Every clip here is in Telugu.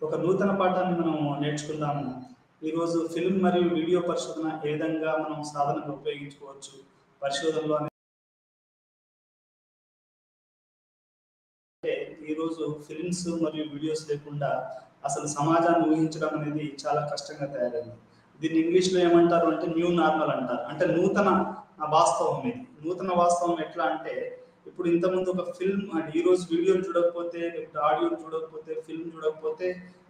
ఒక నూతన పాఠాన్ని మనం నేర్చుకుందాము. ఈరోజు ఫిల్మ్ మరియు వీడియో పరిశోధన ఏ విధంగా మనం సాధనగా ఉపయోగించుకోవచ్చు పరిశోధనలో అంటే ఈరోజు ఫిల్మ్స్ మరియు వీడియోస్ లేకుండా అసలు సమాజాన్ని ఊహించడం అనేది చాలా కష్టంగా తయారైంది. దీన్ని ఇంగ్లీష్లో ఏమంటారు అంటే న్యూ నార్మల్ అంటారు. అంటే నూతన వాస్తవం ఇది. నూతన వాస్తవం ఎట్లా అంటే ఇప్పుడు ఇంతకుముందు ఒక ఫిల్మ్ ఈరోజు వీడియోని చూడకపోతే లేకపోతే ఆడియోని చూడకపోతే ఫిల్మ్ చూడకపోతే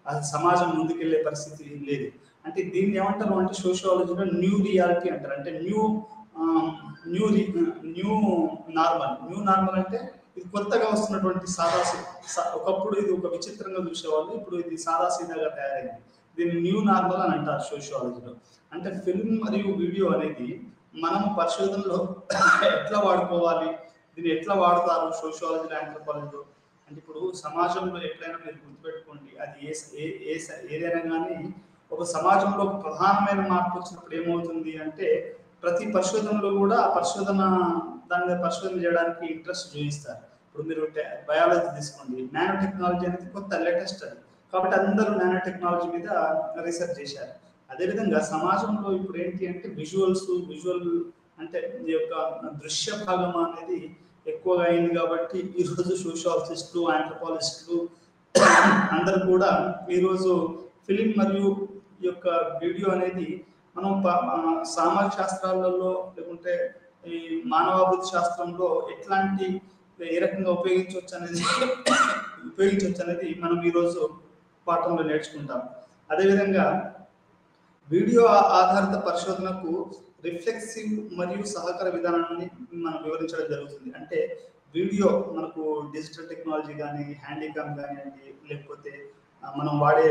అది సమాజం ముందుకెళ్లే పరిస్థితి లేదు. అంటే దీన్ని ఏమంటారు అంటే సోషియాలజీలో న్యూ రియాలిటీ అంటారు. అంటే న్యూ న్యూ న్యూ నార్మల్ అంటే ఇది కొత్తగా వస్తున్నటువంటి ఒకప్పుడు ఇది ఒక విచిత్రంగా చూసేవాళ్ళు, ఇప్పుడు ఇది సాదాసీదాగా తయారైంది. దీన్ని న్యూ నార్మల్ అని అంటారు సోషియాలజీలో. అంటే ఫిల్మ్ మరియు వీడియో అనేది మనం పరిశోధనలో ఎట్లా వాడుకోవాలి, దీన్ని ఎట్లా వాడతారు సోషియాలజీలో ఆంథ్రోపాలజీలో అంటే ఇప్పుడు సమాజంలో ఎట్లయినా మీరు గుర్తుపెట్టుకోండి, అది ఏదైనా కానీ ఒక సమాజంలో ఒక ప్రధానమైన మార్పు వచ్చినప్పుడు ఏమవుతుంది అంటే ప్రతి పరిశోధనలో కూడా ఆ దాని మీద పరిశోధన చేయడానికి ఇంట్రెస్ట్ చూపిస్తారు. ఇప్పుడు మీరు బయాలజీ తీసుకోండి, నానో టెక్నాలజీ అనేది కొత్త లేటెస్ట్ అది, కాబట్టి అందరూ నానో టెక్నాలజీ మీద రీసెర్చ్ చేశారు. అదేవిధంగా సమాజంలో ఇప్పుడు ఏంటి అంటే విజువల్ అంటే ఈ యొక్క దృశ్య భాగం అనేది ఎక్కువగా అయింది. కాబట్టి ఈరోజు సోషియాలజిస్టులు ఆంథ్రోపాలజిస్టులు అందరూ కూడా ఈరోజు ఫిలిం మరియు ఈ యొక్క వీడియో అనేది మనం సామాజిక శాస్త్రాలలో లేకుంటే ఈ మానవాభివృద్ధి శాస్త్రంలో ఏ రకంగా ఉపయోగించవచ్చు అనేది మనం ఈరోజు పాఠంలో నేర్చుకుంటాం. అదేవిధంగా వీడియో ఆధారిత పరిశోధనకు రిఫ్లెక్సివ్ మరియు సహకార విధానాన్ని మనం వివరించడం జరుగుతుంది. అంటే వీడియో మనకు డిజిటల్ టెక్నాలజీ కానీ హ్యాండీకామ్ కానివ్వండి లేకపోతే మనం వాడే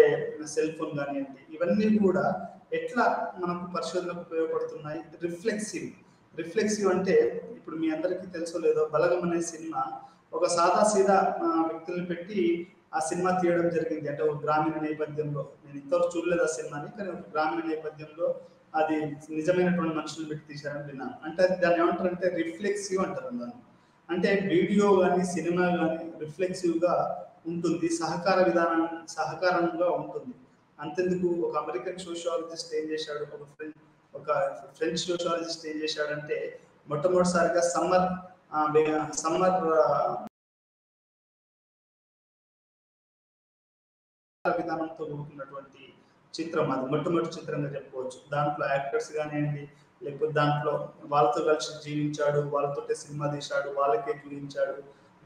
సెల్ ఫోన్ కానివ్వండి, ఇవన్నీ కూడా ఎట్లా మనకు పరిశోధనకు ఉపయోగపడుతున్నాయి. రిఫ్లెక్సివ్ అంటే ఇప్పుడు మీ అందరికీ తెలుసో లేదో బలగం అనే సినిమా ఒక సీదా వ్యక్తులను పెట్టి ఆ సినిమా తీయడం జరిగింది. అంటే ఒక గ్రామీణ నేపథ్యంలో, నేను ఇంతవరకు చూడలేదు ఆ సినిమాని, కానీ ఒక గ్రామీణ నేపథ్యంలో అది నిజమైనటువంటి మనుషులను పెట్టి తీశారని విన్నాను. అంటే దాన్ని ఏమంటారు అంటే రిఫ్లెక్సివ్ అంటారు దాన్ని. అంటే వీడియో కానీ సినిమా కానీ రిఫ్లెక్సివ్గా ఉంటుంది, సహకారంగా ఉంటుంది. అంతెందుకు ఒక అమెరికన్ సోషియాలజిస్ట్ ఏం చేశాడు, ఒక ఫ్రెంచ్ సోషియాలజిస్ట్ ఏం చేశాడంటే మొట్టమొదటిసారిగా సమ్మర్ విధానంతో కూడుకున్నటువంటి చిత్రం, అది మొట్టమొదటి చిత్రంగా చెప్పుకోవచ్చు. దాంట్లో యాక్టర్స్ కానివ్వండి లేకపోతే దాంట్లో వాళ్ళతో కలిసి జీవించాడు, వాళ్ళతో సినిమా తీశాడు, వాళ్ళకే చూపించాడు,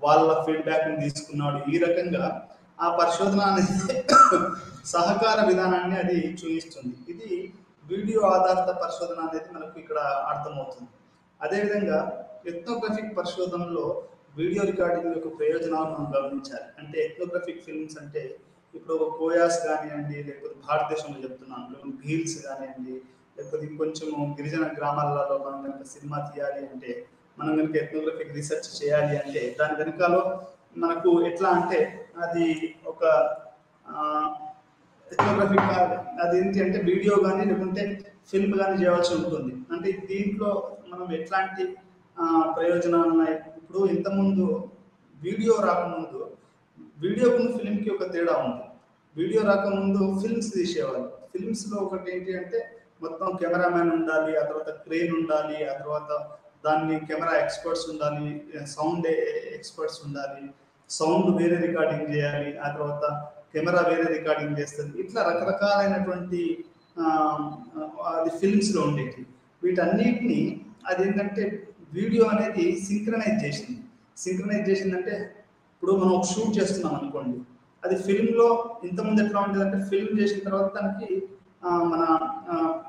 వాళ్ళ ఫీడ్బ్యాక్ని తీసుకున్నాడు. ఈ రకంగా ఆ పరిశోధన అనేది సహకార విధానాన్ని అది చూపిస్తుంది. ఇది వీడియో ఆధారిత పరిశోధన అనేది మనకు ఇక్కడ అర్థమవుతుంది. అదేవిధంగా ఎథ్నోగ్రఫిక్ పరిశోధనలో వీడియో రికార్డింగ్ యొక్క ప్రయోజనాలను మనం గమనించాలి. అంటే ఎథ్నోగ్రఫిక్ ఫిల్మ్స్ అంటే ఇప్పుడు కోయాస్ కానివ్వండి లేకపోతే భారతదేశంలో చెప్తున్నాను భీల్స్ కానివ్వండి లేకపోతే ఇంకొంచెము గిరిజన గ్రామాలలో మనం కనుక సినిమా తీయాలి అంటే, మనం కనుక ఎథ్నోగ్రఫిక్ రీసెర్చ్ చేయాలి అంటే దాని వెనకాల మనకు ఎట్లా అంటే అది ఒక ఎథ్నోగ్రఫిక్ అది ఏంటి అంటే వీడియో కానీ లేకుంటే ఫిల్మ్ కానీ చేయవలసి ఉంటుంది. అంటే దీంట్లో మనం ఎట్లాంటి ప్రయోజనాలు ఉన్నాయి. ఇప్పుడు ఇంతకుముందు వీడియోకు ఫిల్మ్కి ఒక తేడా ఉంది. వీడియో రాకముందు ఫిల్మ్స్ తీసేవాళ్ళు. ఫిల్మ్స్లో ఒకటి ఏంటి అంటే మొత్తం కెమెరామ్యాన్ ఉండాలి, ఆ తర్వాత క్రేన్ ఉండాలి, ఆ తర్వాత దాన్ని కెమెరా ఎక్స్పర్ట్స్ ఉండాలి, సౌండ్ ఎక్స్పర్ట్స్ ఉండాలి, సౌండ్ వేరే రికార్డింగ్ చేయాలి, ఆ తర్వాత కెమెరా వేరే రికార్డింగ్ చేస్తుంది. ఇట్లా రకరకాలైనటువంటి అది ఫిల్మ్స్లో ఉండేది. వీటన్నిటిని అదేంటంటే వీడియో అనేది సింక్రనైజ్ చేసింది. అంటే ఇప్పుడు మనం ఒక షూట్ చేస్తున్నాం అనుకోండి, అది ఫిల్మ్లో ఇంతకుముందు ఎట్లా ఉంటుంది అంటే ఫిల్మ్ చేసిన తర్వాత దానికి మన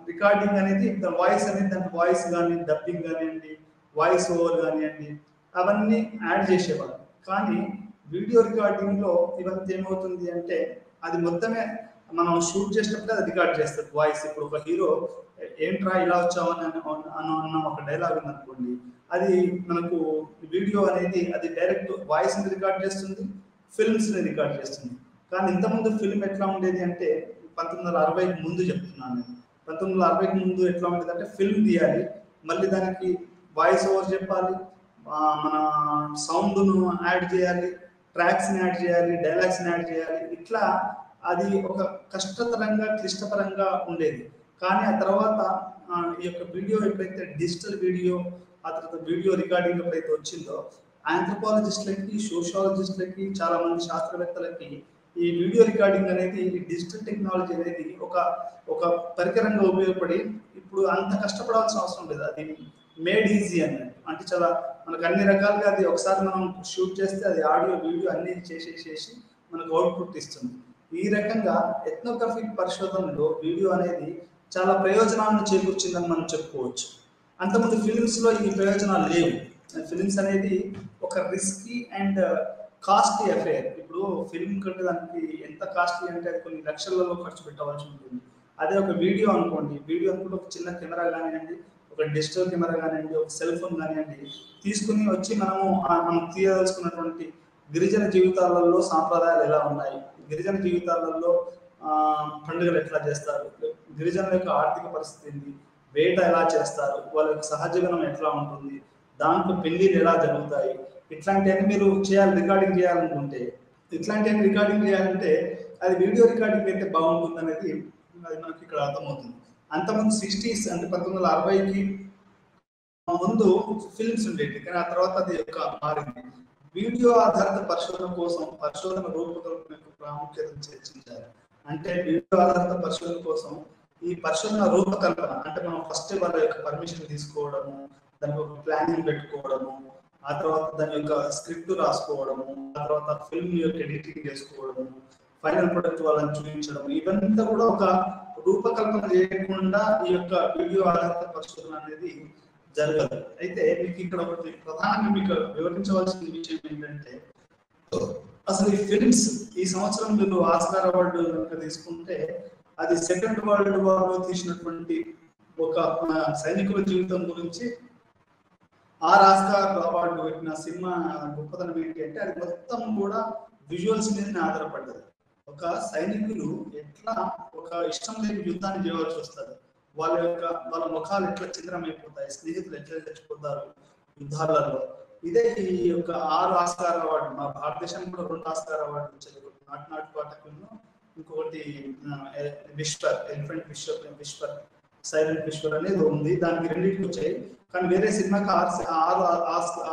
రికార్డింగ్ అనేది వాయిస్ అనేది దాంట్లో వాయిస్ కానీ డబ్బింగ్ కానివ్వండి వాయిస్ ఓవర్ కానివ్వండి అవన్నీ యాడ్ చేసేవాళ్ళు. కానీ వీడియో రికార్డింగ్లో ఇవంతా ఏమవుతుంది అంటే అది మొత్తమే మనం షూట్ చేసినప్పుడు అది రికార్డ్ చేస్తుంది వాయిస్. ఇప్పుడు ఒక హీరో ఏంట్రా ఇలా వచ్చావు అన్న ఒక డైలాగ్ ఉందనుకోండి, అది మనకు వీడియో అనేది అది డైరెక్ట్ వాయిస్ని రికార్డ్ చేస్తుంది, ఫిల్మ్స్ని రికార్డ్ చేస్తుంది. కానీ ఇంతకుముందు ఫిల్మ్ ఎట్లా ఉండేది అంటే 1960కి ముందు చెప్తున్నాను నేను. 1960కి ముందు ఎట్లా ఉండేది అంటే ఫిల్మ్ తీయాలి, మళ్ళీ దానికి వాయిస్ ఓవర్ చెప్పాలి, మన సౌండ్ను యాడ్ చేయాలి, ట్రాక్స్ని యాడ్ చేయాలి, డైలాగ్స్ని యాడ్ చేయాలి. ఇట్లా అది ఒక కష్టతరంగా క్లిష్టపరంగా ఉండేది. కానీ ఆ తర్వాత ఈ యొక్క వీడియో ఎప్పుడైతే డిజిటల్ వీడియో, ఆ తర్వాత వీడియో రికార్డింగ్ ఎప్పుడైతే వచ్చిందో ఆంథ్రోపాలజిస్టులకి, సోషియాలజిస్టులకి, చాలా మంది శాస్త్రవేత్తలకి ఈ వీడియో రికార్డింగ్ అనేది, ఈ డిజిటల్ టెక్నాలజీ అనేది ఒక ఒక పరికరంగా ఉపయోగపడి ఇప్పుడు అంత కష్టపడాల్సిన అవసరం లేదు. అది మేడ్ ఈజీ అన్నట్టు. అంటే చాలా మనకు అన్ని రకాలుగా అది ఒకసారి మనం షూట్ చేస్తే అది ఆడియో, వీడియో అన్ని చేసి మనకు అవుట్పుట్ ఇస్తుంది. ఈ రకంగా ఎథ్నోగ్రఫిక్ పరిశోధనలో వీడియో అనేది చాలా ప్రయోజనాలను చేకూర్చిందని మనం చెప్పుకోవచ్చు. అంతకుముందు ఫిలిమ్స్లో ఈ ప్రయోజనాలు లేవు. ఫిలిమ్స్ అనేది ఒక రిస్కీ అండ్ కాస్ట్లీ అఫేర్. ఇప్పుడు ఫిల్మ్ కట్టడానికి ఎంత కాస్ట్లీ అంటే అది కొన్ని లక్షలలో ఖర్చు పెట్టవలసి ఉంటుంది. అదే ఒక వీడియో అనుకోండి, వీడియో అనుకుంటే ఒక చిన్న కెమెరా కానివ్వండి, ఒక డిజిటల్ కెమెరా కానివ్వండి, ఒక సెల్ ఫోన్ కానివ్వండి, తీసుకుని వచ్చి మనం తీయదలుచుకున్నటువంటి గిరిజన జీవితాలలో సాంప్రదాయాలు ఎలా ఉన్నాయి, గిరిజన జీవితాలలో పండుగలు ఎట్లా చేస్తారు, గిరిజనుల యొక్క ఆర్థిక పరిస్థితి ఏంటి, వేట ఎలా చేస్తారు, వాళ్ళ యొక్క సహజీవనం ఎట్లా ఉంటుంది, దాంట్లో పెళ్లిళ్ళు ఎలా జరుగుతాయి, ఇట్లాంటివన్నీ మీరు రికార్డింగ్ చేయాలనుకుంటే, ఇట్లాంటివన్నీ రికార్డింగ్ చేయాలంటే అది వీడియో రికార్డింగ్ అయితే బాగుంటుంది అనేది అది మనకి ఇక్కడ అర్థమవుతుంది. అంతకుముందు 60s అంటే 1960కి ముందు ఫిల్మ్స్ ఉండేవి, కానీ ఆ తర్వాత అది మారింది. వీడియో ఆధారిత పరిశోధన కోసం పరిశోధన రూపకల్పన యొక్క ప్రాముఖ్యతను చర్చించారు. అంటే వీడియో ఆధారిత పరిశోధన కోసం ఈ పరిశోధన రూపకల్పన అంటే మనం ఫస్ట్ వాళ్ళ యొక్క పర్మిషన్ తీసుకోవడము, దానికి ఒక ప్లానింగ్ పెట్టుకోవడము, ఆ తర్వాత దాని యొక్క స్క్రిప్ట్ రాసుకోవడము, ఆ తర్వాత ఫిల్మ్ యొక్క ఎడిటింగ్ చేసుకోవడము, ఫైనల్ ప్రొడక్ట్ వాళ్ళని చూపించడం, ఇవంతా కూడా ఒక రూపకల్పన చేయకుండా ఈ యొక్క వీడియో ఆధారిత పరిశోధన అనేది జరగదు. అయితే మీకు ఇక్కడ ఒకటి ప్రధానంగా మీకు వివరించవలసిన విషయం ఏంటంటే, అసలు ఈ ఫిల్మ్స్ ఈ సంవత్సరం మీరు ఆస్కార్ అవార్డు కనుక తీసుకుంటే అది సెకండ్ వరల్డ్ వార్ లో తీసినటువంటి ఒక సైనికుల జీవితం గురించి ఆస్కార్ అవార్డు పెట్టిన సినిమా గొప్పతనం ఏంటి అంటే అది మొత్తం కూడా విజువల్స్ మీద ఆధారపడ్డది. ఒక సైనికులు ఎట్లా ఒక ఇష్టం లేని యుద్ధాన్ని చేయవలసి వస్తుంది, వాళ్ళ ముఖాలు ఎట్లా చింద్రమైపోతాయి, స్నేహితులు ఎట్లా చచ్చిపోతారు యుద్ధాలలో. ఇదే ఈ యొక్క 6 ఆస్కార్ అవార్డు, మా భారతదేశానికి కూడా 2 ఆస్కార్ అవార్డు వచ్చాయి. నాటి పాటకులను, ఇంకొకటి Whisper, elephant Whisper, silent Whisper అనేది ఉంది, దానికి 2 వచ్చాయి. కానీ వేరే సినిమాకి 6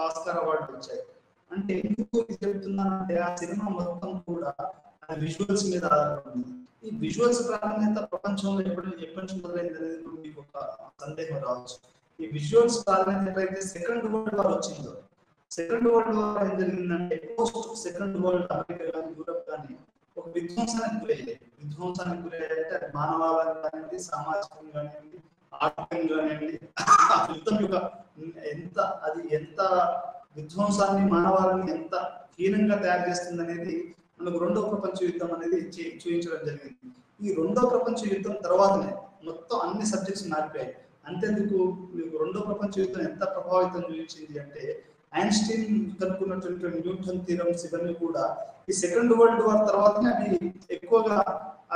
ఆస్కార్ అవార్డు వచ్చాయి. అంటే ఎందుకు చెప్తున్నానంటే ఆ సినిమా మొత్తం కూడా విజువల్స్ మీద ఆధారపడింది. ఈ విజువల్స్ ప్రాధాన్యత ప్రపంచంలో ఎప్పటి నుంచి మొదలైంది అనేది మీకు ఒక సందేహం రావచ్చు. ఈ విజువల్స్ ప్రాధాన్యత అయితే సెకండ్ వరల్డ్ వార్ వచ్చిందో, సెకండ్ వరల్డ్ వార్ ఏం జరిగిందంటే పోస్ట్ సెకండ్ వరల్డ్ అమెరికా కానీ యూరప్ కానీ ఒక విధ్వంసానికి గురయ్యాయి. విధ్వంసానికి గురయ్యాయంటే అది మానవాళిని కానివ్వండి, సామాజికంగా కానివ్వండి, ఆర్థికంగా కానివ్వండి, యుద్ధం యొక్క ఎంత విధ్వంసాన్ని, మానవాళిని ఎంత హీనంగా తయారు చేస్తుంది అనేది మనకు 2వ ప్రపంచ యుద్ధం అనేది చూపించడం జరిగింది. ఈ 2వ ప్రపంచ యుద్ధం తర్వాతనే మొత్తం అన్ని సబ్జెక్ట్స్ మారిపోయాయి. అంతేందుకు మీకు 2వ ప్రపంచ యుద్ధం ఎంత ప్రభావితం చూపించింది అంటే ఐన్స్టీన్ కనుక్కున్నటువంటి న్యూటన్ థీరమ్స్ ఇవన్నీ కూడా ఈ సెకండ్ వరల్డ్ వార్ తర్వాతనే అవి ఎక్కువగా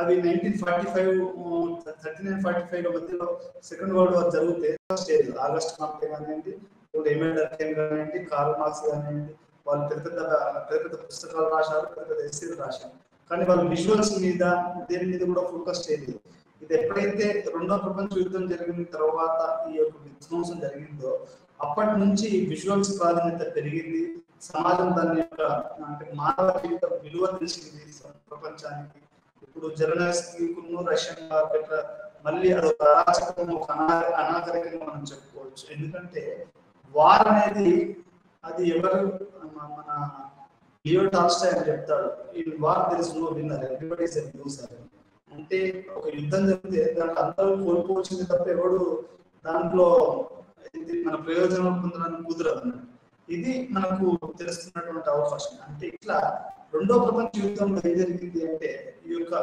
1945 మధ్యలో సెకండ్ వరల్డ్ వార్ జరిగితే స్టేజ్ ఆగస్ట్ కాంటే కానివ్వండి, ఎమిల్ డర్కైమ్ కానివ్వండి, కార్ల్ మార్క్స్ కానివ్వండి, వాళ్ళు పెద్ద పెద్ద పుస్తకాలు రాశారు, పెద్ద ఎస్సీలు రాశారు. కానీ వాళ్ళు విజువల్స్ మీద దేని మీద కూడా ఫోకస్ చేయలేదు. ఇది ఎప్పుడైతే 2వ ప్రపంచ యుద్ధం జరిగిన తర్వాత ఈ యొక్క విధ్వంసం జరిగిందో అప్పటి నుంచి విజువల్స్ ప్రాధాన్యత పెరిగింది. సమాజం దాని యొక్క అంటే మానవ జీవిత విలువ తెలిసింది ప్రపంచానికి. ఇప్పుడు జర్నలిస్ట్ రష్యన్ మళ్ళీ అదొక అరాచకం, ఒక అనాగరికంగా మనం చెప్పుకోవచ్చు. ఎందుకంటే వార్ అనేది అది ఎవరు మన లియో టాల్స్టాయ్ అని చెప్తాడు, ఈ war there is no winner, everybody is a loser. అంటే ఒక యుద్ధం జరిగితే దాంట్లో అందరూ కోల్పోవచ్చింది తప్ప ఎవడు దాంట్లో మన ప్రయోజనం పొందడానికి కుదరదు అన్నట్టు. ఇది మనకు తెలుస్తున్నటువంటి అవకాశం. అంటే ఇట్లా 2వ ప్రపంచ యుద్ధంలో ఏం జరిగింది అంటే ఈ యొక్క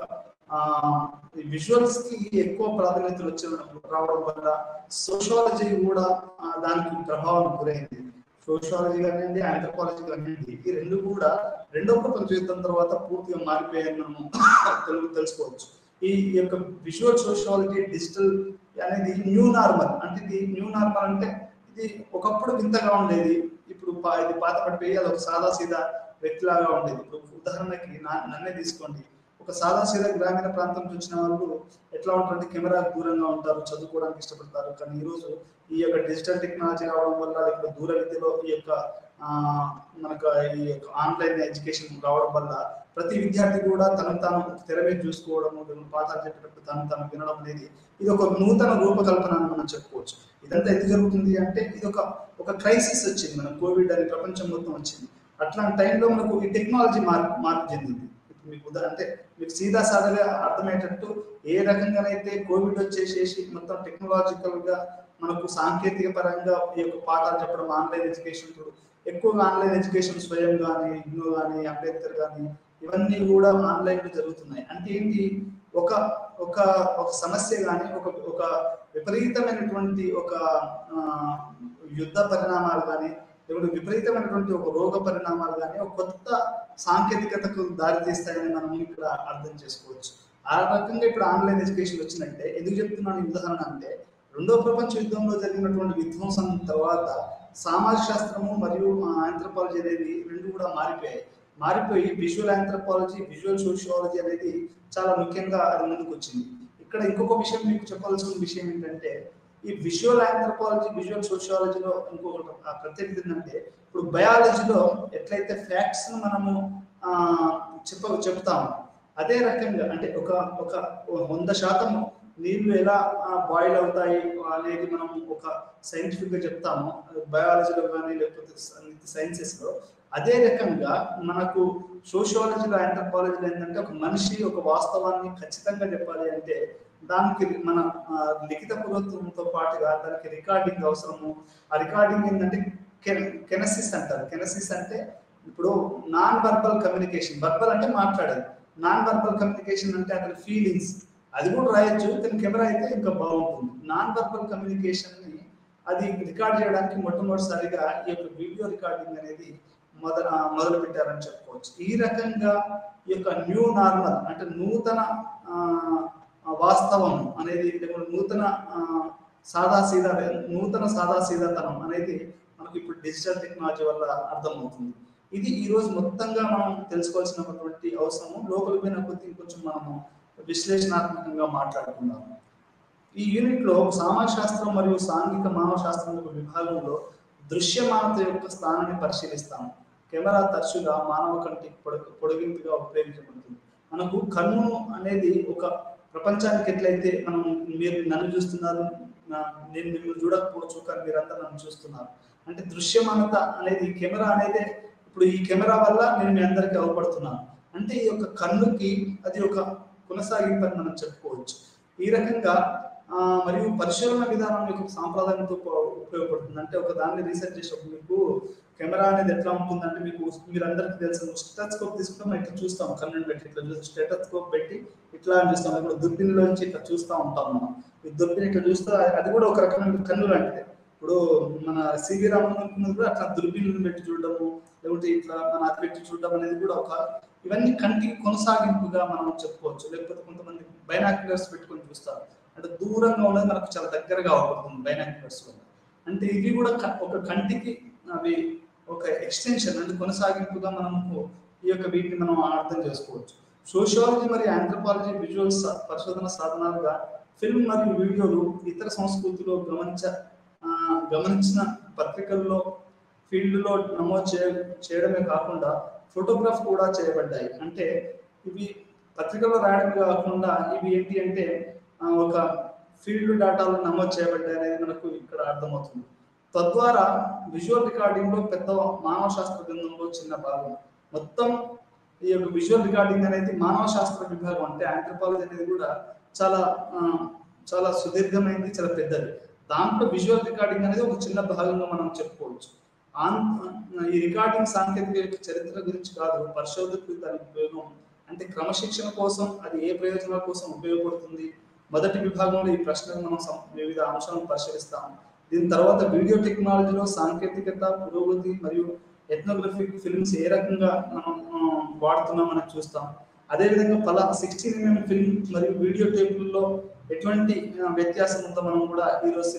విజువల్స్ కి ఎక్కువ ప్రాధాన్యతలు రావడం వల్ల సోషియాలజీ కూడా దానికి ప్రభావం గురైంది. సోషియాలజీ కానివ్వండి, ఆంథ్రోపాలజీ కానివ్వండి, ఈ 2 కూడా 2వ ప్రపంచ యుద్ధం తర్వాత పూర్తిగా మారిపోయాయని మనము తెలుసుకోవచ్చు. ఈ యొక్క విజువల్ సోషియాలజీ, డిజిటల్ అనేది న్యూ నార్మల్. అంటే ఇది న్యూ నార్మల్ అంటే ఇది ఒకప్పుడు వింతగా ఉండేది, ఇప్పుడు ఇది పాత పడిపోయి అది ఒక సాదా సీదా వ్యక్తిలాగా ఉండేది. ఇప్పుడు ఉదాహరణకి నన్నే తీసుకోండి, ఒక సాదాసీదా గ్రామీణ ప్రాంతం నుంచి వచ్చిన వాళ్ళు ఎట్లా ఉంటారంటే కెమెరాకు దూరంగా ఉంటారు, చదువుకోవడానికి ఇష్టపడతారు. కానీ ఈరోజు ఈ యొక్క డిజిటల్ టెక్నాలజీ రావడం వల్ల, లేకపోతే దూర విద్యలో ఈ యొక్క మనకు ఈ యొక్క ఆన్లైన్ ఎడ్యుకేషన్ రావడం వల్ల ప్రతి విద్యార్థి కూడా తనను తాను తెర మీద చూసుకోవడము, పాఠాలు చెప్పేటప్పుడు తను వినడం అనేది ఇది ఒక నూతన రూపకల్పన అని మనం చెప్పుకోవచ్చు. ఇదంతా ఎందుకు జరుగుతుంది అంటే ఇది ఒక క్రైసిస్ వచ్చింది, మన కోవిడ్ అని ప్రపంచం మొత్తం వచ్చింది. అట్లాంటి టైంలో మనకు ఈ టెక్నాలజీ మార్పు చెందింది. మీకు అంటే మీకు సీదా సాదాగా అర్థమయ్యేటట్టు ఏ రకంగానైతే కోవిడ్ వచ్చేసేసి మొత్తం టెక్నాలజికల్ గా మనకు సాంకేతిక పరంగా ఈ యొక్క పాఠాలు చెప్పడం, ఆన్లైన్ ఎడ్యుకేషన్, ఎక్కువగా ఆన్లైన్ ఎడ్యుకేషన్ స్వయం కానీ, ఇగ్నో కానీ, అంబేద్కర్ కానీ ఇవన్నీ కూడా ఆన్లైన్ లో జరుగుతున్నాయి. అంటే ఏంటి, ఒక ఒక ఒక సమస్య కానీ, ఒక విపరీతమైనటువంటి ఒక యుద్ధ పరిణామాలు కానీ, లేకపోతే విపరీతమైనటువంటి ఒక రోగ పరిణామాలు కానీ ఒక కొత్త సాంకేతికతకు దారితీస్తాయని మనం ఇక్కడ అర్థం చేసుకోవచ్చు. ఆ రకంగా ఇప్పుడు ఆన్లైన్ ఎడ్యుకేషన్ వచ్చినట్టే. ఎందుకు చెప్తున్నాను ఉదాహరణ అంటే, రెండో ప్రపంచ యుద్ధంలో జరిగినటువంటి విధ్వంసం తర్వాత సామాజిక శాస్త్రము మరియు ఆంథ్రోపాలజీ అనేది రెండు కూడా మారిపోయి విజువల్ ఆంథ్రోపాలజీ, విజువల్ సోషియాలజీ అనేది చాలా ముఖ్యంగా అది ముందుకు వచ్చింది. ఇక్కడ ఇంకొక విషయం మీకు చెప్పాల్సిన విషయం ఏంటంటే, ఈ విజువల్ ఆంథ్రోపాలజీ, విజువల్ సోషియాలజీలో ఇంకొకటి ప్రత్యేకత ఏంటంటే, ఇప్పుడు బయాలజీలో ఎట్లయితే ఫ్యాక్ట్స్ మనము చెప్తాము, అదే రకంగా అంటే ఒక 100% నీళ్లు ఎలా బాయిల్ అవుతాయి అనేది మనం ఒక సైంటిఫిక్ గా చెప్తాము బయాలజీలో కానీ, లేకపోతే సైన్సెస్ లో. అదే రకంగా మనకు సోషియాలజీలో, ఆంథ్రోపాలజీలో ఏంటంటే ఒక మనిషి ఒక వాస్తవాన్ని ఖచ్చితంగా చెప్పాలి అంటే దానికి మన లిఖిత పూర్వత్వంతో పాటుగా దానికి రికార్డింగ్ అవసరము. ఆ రికార్డింగ్ ఏంటంటే కెనసిస్ అంటారు. కెనసిస్ అంటే ఇప్పుడు నాన్ వర్బల్ కమ్యూనికేషన్. వర్బల్ అంటే మాట్లాడేది, నాన్ వర్బల్ కమ్యూనికేషన్ అంటే అతని ఫీలింగ్స్, అది కూడా రాయొచ్చు. కానీ కెమెరా అయితే ఇంకా బాగుంటుంది. నాన్ వర్బల్ కమ్యూనికేషన్ ని అది రికార్డ్ చేయడానికి మొట్టమొదటిసారిగా ఈ యొక్క వీడియో రికార్డింగ్ అనేది మొదలు పెట్టారని చెప్పుకోవచ్చు. ఈ రకంగా ఈ యొక్క న్యూ నార్మల్ అంటే నూతన వాస్తవం అనేది, నూతన సాదాసీదాతనం అనేది మనకు ఇప్పుడు డిజిటల్ టెక్నాలజీ వల్ల అర్థమవుతుంది. ఇది ఈ రోజు మొత్తంగా మనం తెలుసుకోవాల్సినటువంటి అవసరము. లోపలికి పోయిన కొద్ది కొంచెం మనము విశ్లేషణాత్మకంగా మాట్లాడుకున్నాము. ఈ యూనిట్ లో సామాజిక శాస్త్రం మరియు సాంఘిక మానవ శాస్త్రం యొక్క విభాగంలో దృశ్యమానత యొక్క స్థానాన్ని పరిశీలిస్తాము. కెమెరా తరచుగా మానవ కంటికి పొడిగింపుగా ఉపయోగించబడుతుంది. మనకు కన్ను అనేది ఒక ప్రపంచానికి ఎట్లయితే మీరు నన్ను చూస్తున్నారు, నేను మిమ్మల్ని చూడకపోవచ్చు, కానీ మీరంతా నన్ను చూస్తున్నారు. అంటే దృశ్యమానత అనేది కెమెరా అనేది, ఇప్పుడు ఈ కెమెరా వల్ల నేను మీ అందరికీ అవపడుతున్నాను అంటే ఈ యొక్క కన్నుకి అది ఒక కొనసాగింపు అని మనం చెప్పుకోవచ్చు. ఈ రకంగా మరియు పరిశోధన విధానం యొక్క సాంప్రదాయంతో ఉపయోగపడుతుంది. అంటే ఒక దాన్ని రీసెర్చ్ చేసేటప్పుడు మీకు కెమెరా అనేది ఎట్లా ఉంటుందంటే, మీరు అందరికీ తెలుసు, స్టెటోస్కోప్ తీసుకుంటే మనం ఇట్లా చూస్తాం, కన్నుని పెట్టి ఇట్లా చూస్తాం, స్టెటోస్కోప్ పెట్టి ఇట్లా అని చూస్తాం. ఇప్పుడు దుర్బిన్లోంచి ఇట్లా చూస్తూ ఉంటాం మనం. ఈ దుర్బిన్ ఇట్లా చూస్తే అది కూడా ఒక రకమైన కన్ను లాంటిది. ఇప్పుడు మన సివి రామన్ కూడా అట్లా దుర్బిన్లను పెట్టి చూడడము, లేకపోతే ఇట్లా మన అది పెట్టి చూడడం అనేది కూడా ఇవన్నీ కంటికి కొనసాగింపుగా మనం చెప్పుకోవచ్చు. లేకపోతే కొంతమంది బైనాక్యులర్స్ పెట్టుకొని చూస్తారు, అంటే దూరంగా ఉన్నది మనకు చాలా దగ్గరగా అవుతుంది బైనాక్యులర్స్ వల్ల. అంటే ఇవి కూడా ఒక కంటికి అవి ఒక ఎక్స్టెన్షన్ అంటే కొనసాగింపుగా మనము ఈ యొక్క వీటిని మనం అర్థం చేసుకోవచ్చు. సోషియాలజీ మరియు ఆంథ్రోపాలజీ విజువల్ పరిశోధన సాధనాలుగా ఫిల్మ్ మరియు వీడియోలు ఇతర సంస్కృతిలో గమనించిన పత్రికల్లో ఫీల్డ్లో నమోదు చేయడమే కాకుండా ఫోటోగ్రాఫ్ కూడా చేయబడ్డాయి. అంటే ఇవి పత్రికల్లో రాయడమే కాకుండా ఇవి ఏంటి అంటే ఒక ఫీల్డ్ డేటాలో నమోదు చేయబడ్డాయి అనేది మనకు ఇక్కడ అర్థమవుతుంది. తద్వారా విజువల్ రికార్డింగ్ లో పెద్ద మానవ శాస్త్ర బృందంలో చిన్న భాగం. మొత్తం ఈ యొక్క విజువల్ రికార్డింగ్ అనేది మానవ శాస్త్ర విభాగం, అంటే ఆంథ్రోపాలజీ అనేది కూడా చాలా సుదీర్ఘమైనది, చాలా పెద్దది. దాంట్లో విజువల్ రికార్డింగ్ అనేది ఒక చిన్న భాగంగా మనం చెప్పుకోవచ్చు. ఈ రికార్డింగ్ సాంకేతిక చరిత్ర గురించి కాదు, పరిశోధకులు దాని ఉపయోగం అంటే క్రమశిక్షణ కోసం అది ఏ ప్రయోజనాల కోసం ఉపయోగపడుతుంది. మొదటి విభాగంలో ఈ ప్రశ్నలు మనం వివిధ అంశాలను పరిశీలిస్తాము. దీని తర్వాత వీడియో టెక్నాలజీలో సాంకేతికత పురోగతి మరియు ఎథ్నోగ్రఫిక్ ఫిల్మ్స్ ఏ రకంగా మనం వాడుతున్నామని చూస్తాం. అదేవిధంగా 16mm ఫిల్మ్ మరియు వీడియో టేపుల్లో ఎటువంటి వ్యత్యాసం ఉందో మనం కూడా ఈరోజు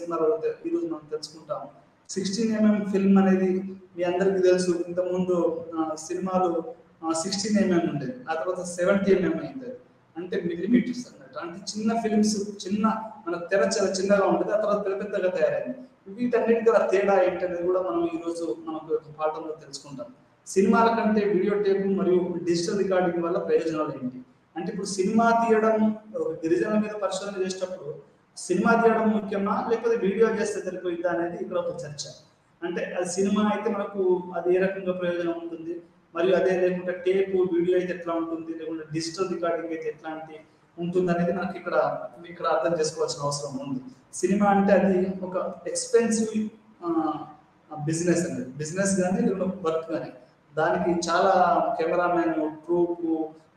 మనం తెలుసుకుంటాము. 16mm ఫిల్మ్ అనేది మీ అందరికీ తెలుసు. ఇంతకుముందు సినిమాలు 16 mm ఉండేది, ఆ తర్వాత 70 mm అయింది. అంటే మిల్లీమీటర్స్ అన్నట్టు. అంటే చిన్న ఫిలిమ్స్, చిన్న మన తెర చాలా చిన్నగా ఉంటుంది, ఆ తర్వాత పెద్ద పెద్దగా తయారైంది. వీటన్నిటి గల తేడా ఏంటనేది కూడా మనం ఈరోజు మనకు పాఠంలో తెలుసుకుంటాం. సినిమాల కంటే వీడియో టేప్ మరియు డిజిటల్ రికార్డింగ్ వల్ల ప్రయోజనాలు ఏంటి అంటే, ఇప్పుడు సినిమా తీయడం గిరిజనుల మీద పరిశోధన చేసేటప్పుడు సినిమా తీయడం ముఖ్యమా లేకపోతే వీడియో చేస్తే సరిపోయిందా అనేది ఇక్కడ ఒక చర్చ. అంటే అది సినిమా అయితే మనకు అది ఏ రకంగా ప్రయోజనం ఉంటుంది, మరియు అదే లేకుంటే టేపు వీడియో అయితే ఎట్లా ఉంటుంది, లేకుంటే డిజిటల్ రికార్డింగ్ అయితే ఎట్లాంటి ఉంటుంది అనేది నాకు ఇక్కడ అర్థం చేసుకోవాల్సిన అవసరం ఉంది. సినిమా అంటే అది ఒక ఎక్స్పెన్సివ్ బిజినెస్ అనేది, బిజినెస్ కానీ లేకుంటే వర్క్ కానీ, దానికి చాలా కెమెరామెన్, ట్రూప్,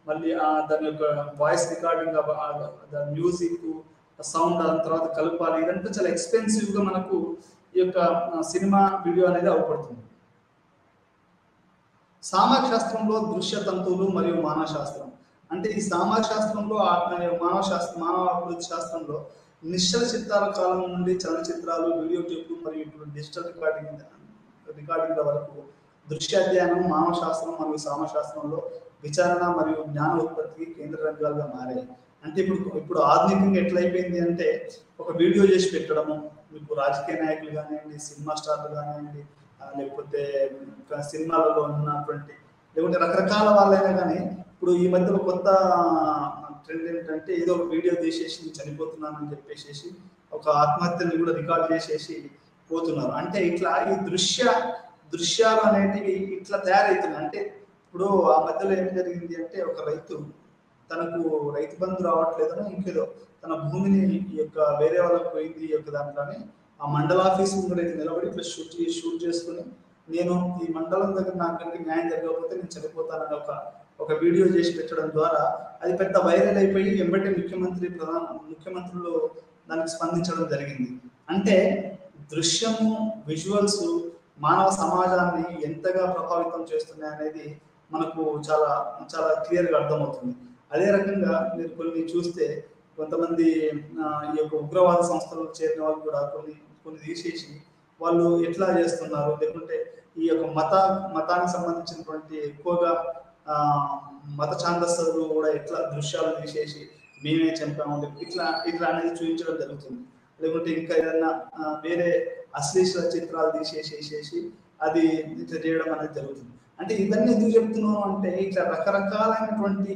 మళ్ళీ దాని యొక్క వాయిస్ రికార్డింగ్, దాని మ్యూజిక్, సౌండ్, దాని తర్వాత కలపాలి, ఇదంతా చాలా ఎక్స్పెన్సివ్గా మనకు ఈ యొక్క సినిమా వీడియో అనేది అవపడుతుంది. సామాజిక శాస్త్రంలో దృశ్య తంతువులు మరియు మానవ శాస్త్రం అంటే, ఈ సామాజిక శాస్త్రంలో మానవ అభివృద్ధి శాస్త్రంలో నిశ్చల చిత్రాల కాలం నుండి చలనచిత్రాలు, వీడియో టేపులు మరియు ఇప్పుడు డిజిటల్ రికార్డింగ్ల వరకు దృశ్య అధ్యయనం మానవ శాస్త్రం మరియు సామాజిక శాస్త్రంలో విచారణ మరియు జ్ఞాన ఉత్పత్తికి కేంద్ర రంగాలుగా మారాయి. అంటే ఇప్పుడు ఆధునికంగా ఎట్లయిపోయింది అంటే, ఒక వీడియో చేసి పెట్టడము, మీకు రాజకీయ నాయకులు కానివ్వండి, సినిమా స్టార్లు కానివ్వండి, లేకపోతే సినిమాలలో ఉన్నటువంటి లేకుంటే రకరకాల వాళ్ళైనా కానీ, ఇప్పుడు ఈ మధ్య కొత్త ట్రెండ్ ఏంటంటే, ఏదో ఒక వీడియో తీసేసి చనిపోతున్నానని చెప్పేసి ఒక ఆత్మహత్యని కూడా రికార్డ్ చేసేసి పోతున్నారు. అంటే ఇట్లా ఈ దృశ్యాలు అనేటివి ఇట్లా తయారవుతున్నాయి. అంటే ఇప్పుడు ఆ మధ్యలో ఏం జరిగింది అంటే, ఒక రైతు తనకు రైతు బంధు రావట్లేదని ఇంకేదో తన భూమిని ఈ యొక్క వేరే వాళ్ళకి పోయింది ఈ యొక్క దాంట్లోనే ఆ మండల ఆఫీస్ ముందు అయితే నిలబడి ఇట్లా షూట్ చేసుకుని, నేను ఈ మండలం దగ్గర నాకు న్యాయం జరగకపోతే నేను చనిపోతానని ఒక వీడియో చేసి పెట్టడం ద్వారా అది పెద్ద వైరల్ అయిపోయి వెంబటి ముఖ్యమంత్రులు దానికి స్పందించడం జరిగింది. అంటే దృశ్యము, విజువల్స్ మానవ సమాజాన్ని ఎంతగా ప్రభావితం చేస్తున్నాయి అనేది మనకు చాలా చాలా క్లియర్గా అర్థమవుతుంది. అదే రకంగా మీరు కొన్ని చూస్తే, కొంతమంది ఈ యొక్క ఉగ్రవాద సంస్థలకు చేరిన వాళ్ళు కూడా కొన్ని తీసేసి వాళ్ళు ఎట్లా చేస్తున్నారు, లేకుంటే ఈ యొక్క మతానికి సంబంధించినటువంటి ఎక్కువగా మత ఛాందస్తులు కూడా ఎట్లా దృశ్యాలు తీసేసి మేమే చంపాము ఇట్లా అనేది చూపించడం జరుగుతుంది. లేకుంటే ఇంకా ఏదైనా వేరే అశ్లీల చిత్రాలు తీసేసేసి అది ఇట్లా చేయడం అనేది జరుగుతుంది. అంటే ఇవన్నీ ఎందుకు చెప్తున్నాను అంటే, ఇట్లా రకరకాలైనటువంటి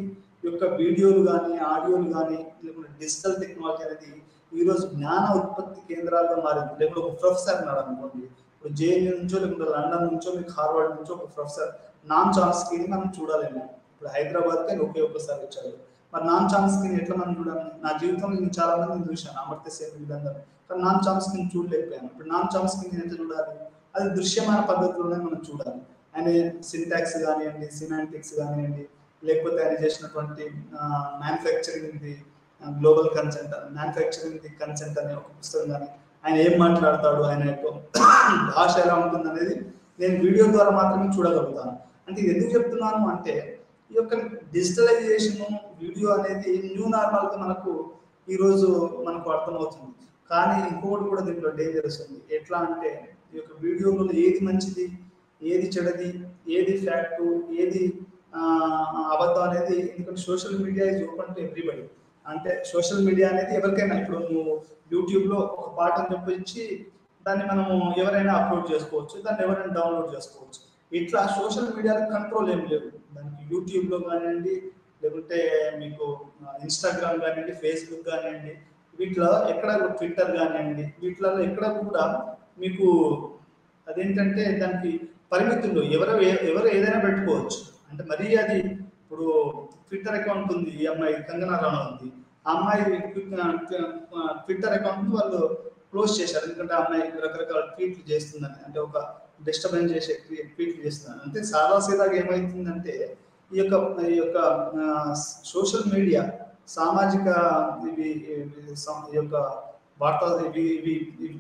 యొక్క వీడియోలు కానీ, ఆడియోలు కానీ, లేకుంటే డిజిటల్ టెక్నాలజీ అనేది ఈరోజు జ్ఞాన ఉత్పత్తి కేంద్రాలుగా మారింది. లేకుంటే ఒక ప్రొఫెసర్ ఉన్నాడు అనుకోండి, ఇప్పుడు జేఎన్యూ నుంచో లేకుంటే లండన్ నుంచో మీకు హార్వర్డ్ నుంచో ఒక ప్రొఫెసర్ నామ్ చామ్స్కీని మనం చూడాలేమో. ఇప్పుడు హైదరాబాద్కి ఒక్కసారి వచ్చారు. మరి నామ్ చామ్స్కీని ఎట్లా మనం చూడాలి? నా జీవితంలో నేను చాలా మందిని చూశాను, అమర్త్య సేన్ వీళ్ళందరూ, కానీ నామ్ చామ్స్కీని చూడలేకపోయాను. ఇప్పుడు నామ్ చామ్స్కీని ఎంత చూడాలి? అది దృశ్యమైన పద్ధతిలోనే మనం చూడాలి. ఆయన సింటాక్స్ కానివ్వండి, సిమాంటిక్స్ కానివ్వండి, లేకపోతే ఆయన చేసినటువంటి manufacturing global consent, manufacturing the consent అనే ఒక పుస్తకం కానీ, ఆయన ఏం మాట్లాడతాడు, ఆయన యొక్క భాష ఎలా ఉంటుంది అనేది నేను వీడియో ద్వారా మాత్రమే చూడగలుగుతాను. అంటే ఇది ఎందుకు చెప్తున్నాను అంటే, ఈ యొక్క డిజిటలైజేషన్ వీడియో అనేది న్యూ నార్మల్గా ఈరోజు మనకు అర్థమవుతుంది. కానీ ఇంకొకటి కూడా దీంట్లో డేంజరస్ ఉంది. ఎట్లా అంటే, ఈ యొక్క వీడియోలో ఏది మంచిది, ఏది చెడది, ఏది ఫ్యాక్టు, ఏది అబద్ధం అనేది, ఎందుకంటే social media is open to everybody. అంటే సోషల్ మీడియా అనేది ఎవరికైనా, ఇప్పుడు నువ్వు యూట్యూబ్లో ఒక పాటను చెప్పించి దాన్ని మనము ఎవరైనా అప్లోడ్ చేసుకోవచ్చు, దాన్ని ఎవరైనా డౌన్లోడ్ చేసుకోవచ్చు. ఇట్లా సోషల్ మీడియాలో కంట్రోల్ ఏం లేవు. దానికి యూట్యూబ్లో కానివ్వండి, లేకుంటే మీకు ఇన్స్టాగ్రామ్ కానివ్వండి, ఫేస్బుక్ కానివ్వండి, వీటిలో ఎక్కడ, ట్విట్టర్ కానివ్వండి, వీటిలో ఎక్కడ కూడా మీకు అదేంటంటే దానికి పరిమితులు, ఎవరు ఏదైనా పెట్టుకోవచ్చు. అంటే మరీ అది ఇప్పుడు ట్విట్టర్ అకౌంట్ ఉంది, ఈ అమ్మాయి కంగనా రనౌత్ ఉంది, ఆ అమ్మాయి ట్విట్టర్ అకౌంట్ వాళ్ళు క్లోజ్ చేశారు. ఎందుకంటే ఆ అమ్మాయి రకరకాల ట్వీట్లు చేస్తుందని, అంటే ఒక డిస్టర్బెన్స్ చేసే ట్వీట్లు చేస్తుందని. అంటే సాదాసీదాగా ఏమవుతుందంటే, ఈ యొక్క సోషల్ మీడియా, సామాజిక ఈ యొక్క వార్తా ఇవి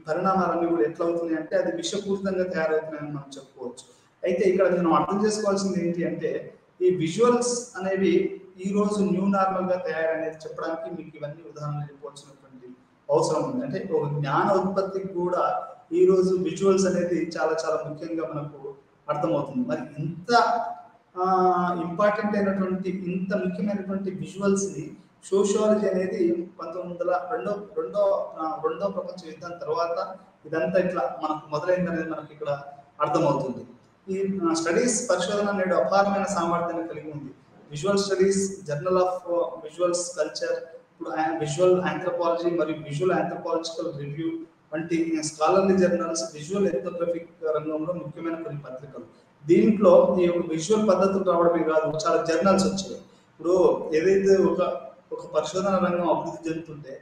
పరిణామాలన్నీ కూడా ఎట్లా అవుతున్నాయి అంటే, అది విషపూరితంగా తయారవుతున్నాయని మనం చెప్పుకోవచ్చు. అయితే ఇక్కడ మనం అర్థం చేసుకోవాల్సింది ఏంటి అంటే, ఈ విజువల్స్ అనేవి ఈరోజు న్యూ నార్మల్గా తయారనేది చెప్పడానికి మీకు ఇవన్నీ ఉదాహరణలు చెప్పవలసినటువంటి అవసరం ఉంది. అంటే ఒక జ్ఞాన ఉత్పత్తికి కూడా ఈరోజు విజువల్స్ అనేది చాలా చాలా ముఖ్యంగా మనకు అర్థమవుతుంది. మరి ఇంత ఇంపార్టెంట్ అయినటువంటి ఇంత ముఖ్యమైనటువంటి విజువల్స్ని సోషియాలజీ అనేది 1902 రెండో ప్రపంచ యుద్ధం తర్వాత ఇదంతా ఇట్లా మనకు మొదలైంది అనేది మనకి ఇక్కడ అర్థమవుతుంది. ఈ స్టడీస్ పరిశోధన నేడు అపారమైన సామర్థ్యాన్ని కలిగి ఉంది. Visual studies, journal of visuals culture, ఇప్పుడు విజువల్ ఆంథ్రోపాలజీ మరియు విజువల్ ఆంథ్రోపాలజికల్ రివ్యూ వంటి స్కాలర్లీ జర్నల్స్ విజువల్ ఎథ్నోగ్రఫిక్ రంగంలో ముఖ్యమైన కొన్ని పత్రికలు. దీంట్లో ఈ విజువల్ పద్ధతులు రావడమే కాదు, చాలా జర్నల్స్ వచ్చాయి. ఇప్పుడు ఏదైతే ఒక పరిశోధన రంగం అభివృద్ధి చెందుతుంటే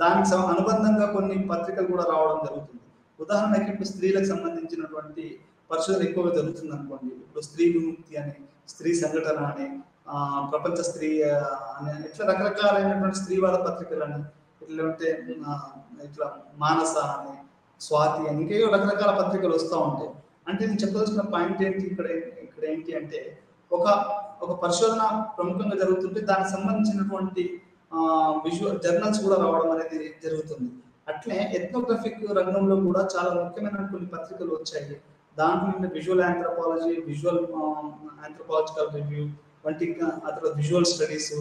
దానికి అనుబంధంగా కొన్ని పత్రికలు కూడా రావడం జరుగుతుంది. ఉదాహరణకి ఇప్పుడు స్త్రీలకు సంబంధించినటువంటి పరిశోధన ఎక్కువగా జరుగుతుంది అనుకోండి. ఇప్పుడు స్త్రీ విముక్తి అని, స్త్రీ సంఘటన అని, ప్రపంచ స్త్రీ అని, ఇట్లా రకరకాలైనటువంటి స్త్రీవాద పత్రికలు అని, ఇట్లా మానస అని, స్వాతి అని, ఇంకేవో రకరకాల పత్రికలు వస్తూ ఉంటాయి. అంటే నేను చెప్పదలుచుకున్న పాయింట్ ఏంటి ఇక్కడ ఏంటి అంటే ఒక పరిశోధన ప్రముఖంగా జరుగుతుంటే దానికి సంబంధించినటువంటి విజువల్ జర్నల్స్ కూడా రావడం అనేది జరుగుతుంది. అట్లే ఎథ్నోగ్రఫిక్ రంగంలో కూడా చాలా ముఖ్యమైన కొన్ని పత్రికలు వచ్చాయి. దాంట్లో visual anthropology, visual anthropological review వంటి, ఆ తర్వాత visual studies,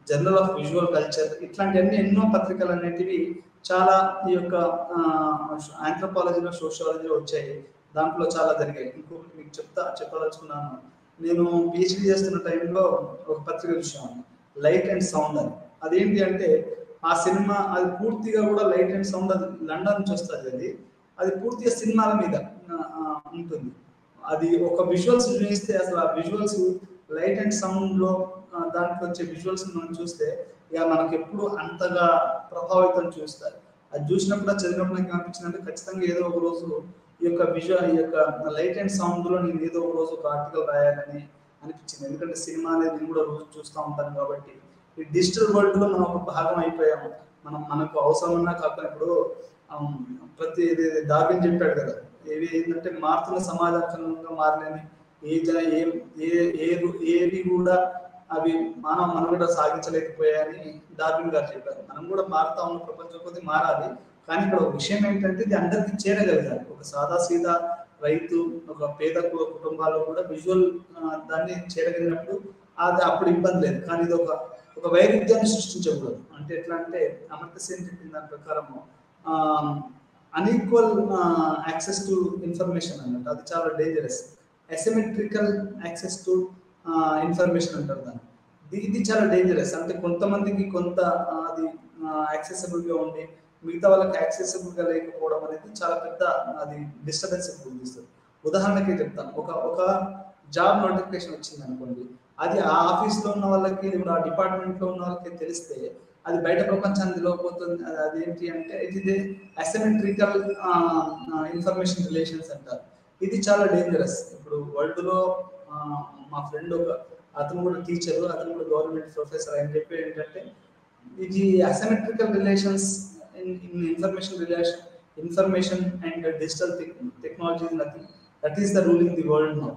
journal of visual culture, ఇట్లాంటివన్నీ ఎన్నో పత్రికలు అనేటివి చాలా ఈ యొక్క ఆంథ్రోపాలజీలో, సోషియాలజీలో వచ్చాయి. దాంట్లో చాలా జరిగాయి. ఇంకొకటి మీకు చెప్పదలుచుకున్నాను. నేను పిహెచ్డి చేస్తున్న టైంలో ఒక పత్రిక చూసాను, లైట్ అండ్ సౌండ్ అని. అదేంటి అంటే ఆ సినిమా అది పూర్తిగా కూడా లైట్ అండ్ సౌండ్, అది లండన్ నుంచి వస్తుంది. అది పూర్తిగా సినిమాల మీద ఉంటుంది. అది ఒక విజువల్స్ చూస్తే అసలు ఆ విజువల్స్ లైట్ అండ్ సౌండ్లో దాంట్లో వచ్చే విజువల్స్ మనం చూస్తే ఇక మనకు ఎప్పుడు అంతగా ప్రభావితం చూస్తారు. అది చూసినప్పుడు చదివినప్పుడు నాకు ఏమనిపించింది అంటే ఖచ్చితంగా ఏదో ఒక రోజు ఈ యొక్క లైట్ అండ్ సౌండ్లో నేను ఏదో ఒక రోజు ఒక ఆర్టికల్ రాయాలని అనిపించింది. ఎందుకంటే సినిమా అనేది నేను కూడా రోజు చూస్తూ ఉంటాను కాబట్టి. ఈ డిజిటల్ వరల్డ్లో మనం ఒక భాగం అయిపోయాము. మనకు అవసరమన్నా కాకుండా ఇప్పుడు ప్రతి డార్విన్ చెప్పాడు కదా, ఏంటంటే మారుతున్న సమాజాత్మకంగా మారలేని ఏవి కూడా అవి మానవ మనుగడ సాగించలేకపోయాయని డార్విన్ గారు చెప్పారు. మనం కూడా మారుతా ఉన్న ప్రపంచం కొద్ది మారాలి. కానీ ఇక్కడ ఒక విషయం ఏంటంటే ఇది అందరికీ చేరగలగాలి. ఒక సాదాసీదా రైతు, ఒక పేద కుటుంబాల్లో కూడా విజువల్ దాన్ని చేరగలిగినప్పుడు అది అప్పుడు ఇబ్బంది లేదు. కానీ ఇది ఒక వైరుధ్యాన్ని సృష్టించకూడదు. అంటే ఎట్లా అంటే అమర్త్య సేన్ చెప్పిన దాని ప్రకారము అన్ఈక్వల్ యాక్సెస్ టు ఇన్ఫర్మేషన్ అన్నట్టు, అది చాలా dangerous. Asymmetrical access to information అంటారు దాన్ని. ఇది చాలా డేంజరస్. అంటే కొంతమందికి కొంత అది యాక్సెసిబుల్గా ఉండి మిగతా వాళ్ళకి యాక్సెసిబుల్గా లేకపోవడం అనేది చాలా పెద్ద అది డిస్టర్బెన్స్ గురిస్తుంది. ఉదాహరణకి చెప్తాను, ఒక జాబ్ నోటిఫికేషన్ వచ్చింది అనుకోండి, అది ఆ ఆఫీస్లో ఉన్న వాళ్ళకి, ఆ డిపార్ట్మెంట్లో ఉన్న వాళ్ళకి తెలిస్తే అది బయట ప్రపంచానికి తెలియకపోతుంది. అదేంటి అంటే ఇది అసిమెట్రికల్ ఇన్ఫర్మేషన్ రిలేషన్స్ అంటారు. ఇది చాలా డేంజరస్. ఇప్పుడు వరల్డ్లో మా ఫ్రెండ్ అతను కూడా టీచరు, అతను కూడా గవర్నమెంట్ ప్రొఫెసర్ అని చెప్పి ఏంటంటే ఇది asymmetrical relations in information and digital technology nothing, that is the ruling the world now.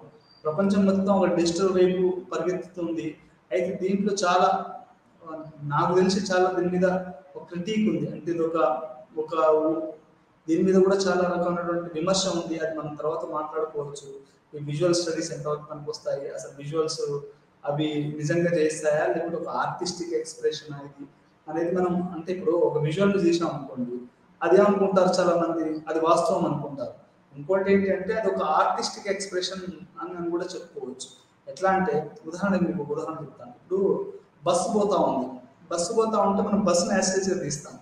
ప్రపంచం మొత్తం ఒక డిజిటల్ వైపు పరిగెత్తుతుంది. అయితే దీంట్లో చాలా నాకు తెలిసి చాలా దీని మీద ఒక క్రిటిక్ ఉంది. అంటే ఇది ఒక దీని మీద కూడా చాలా రకమైనటువంటి విమర్శ ఉంది. అది మనం తర్వాత మాట్లాడుకోవచ్చు. ఈ విజువల్ స్టడీస్ ఎంతవరకు మనకు వస్తాయి, అసలు విజువల్స్ అవి నిజంగా చేస్తాయా లేకపోతే ఒక ఆర్టిస్టిక్ ఎక్స్ప్రెషన్ అనేది మనం, అంటే ఇప్పుడు ఒక విజువల్ చూసాం అనుకోండి, అదేమనుకుంటారు చాలా మంది, అది వాస్తవం అనుకుంటారు. ఇంకోటి ఏంటి అంటే అది ఒక ఆర్టిస్టిక్ ఎక్స్ప్రెషన్ అని కూడా చెప్పుకోవచ్చు. ఎట్లా అంటే మీకు ఉదాహరణ చెప్తాను. ఇప్పుడు బస్సు పోతా ఉంటే మనం బస్సును యాస్టేజ్గా తీస్తాం.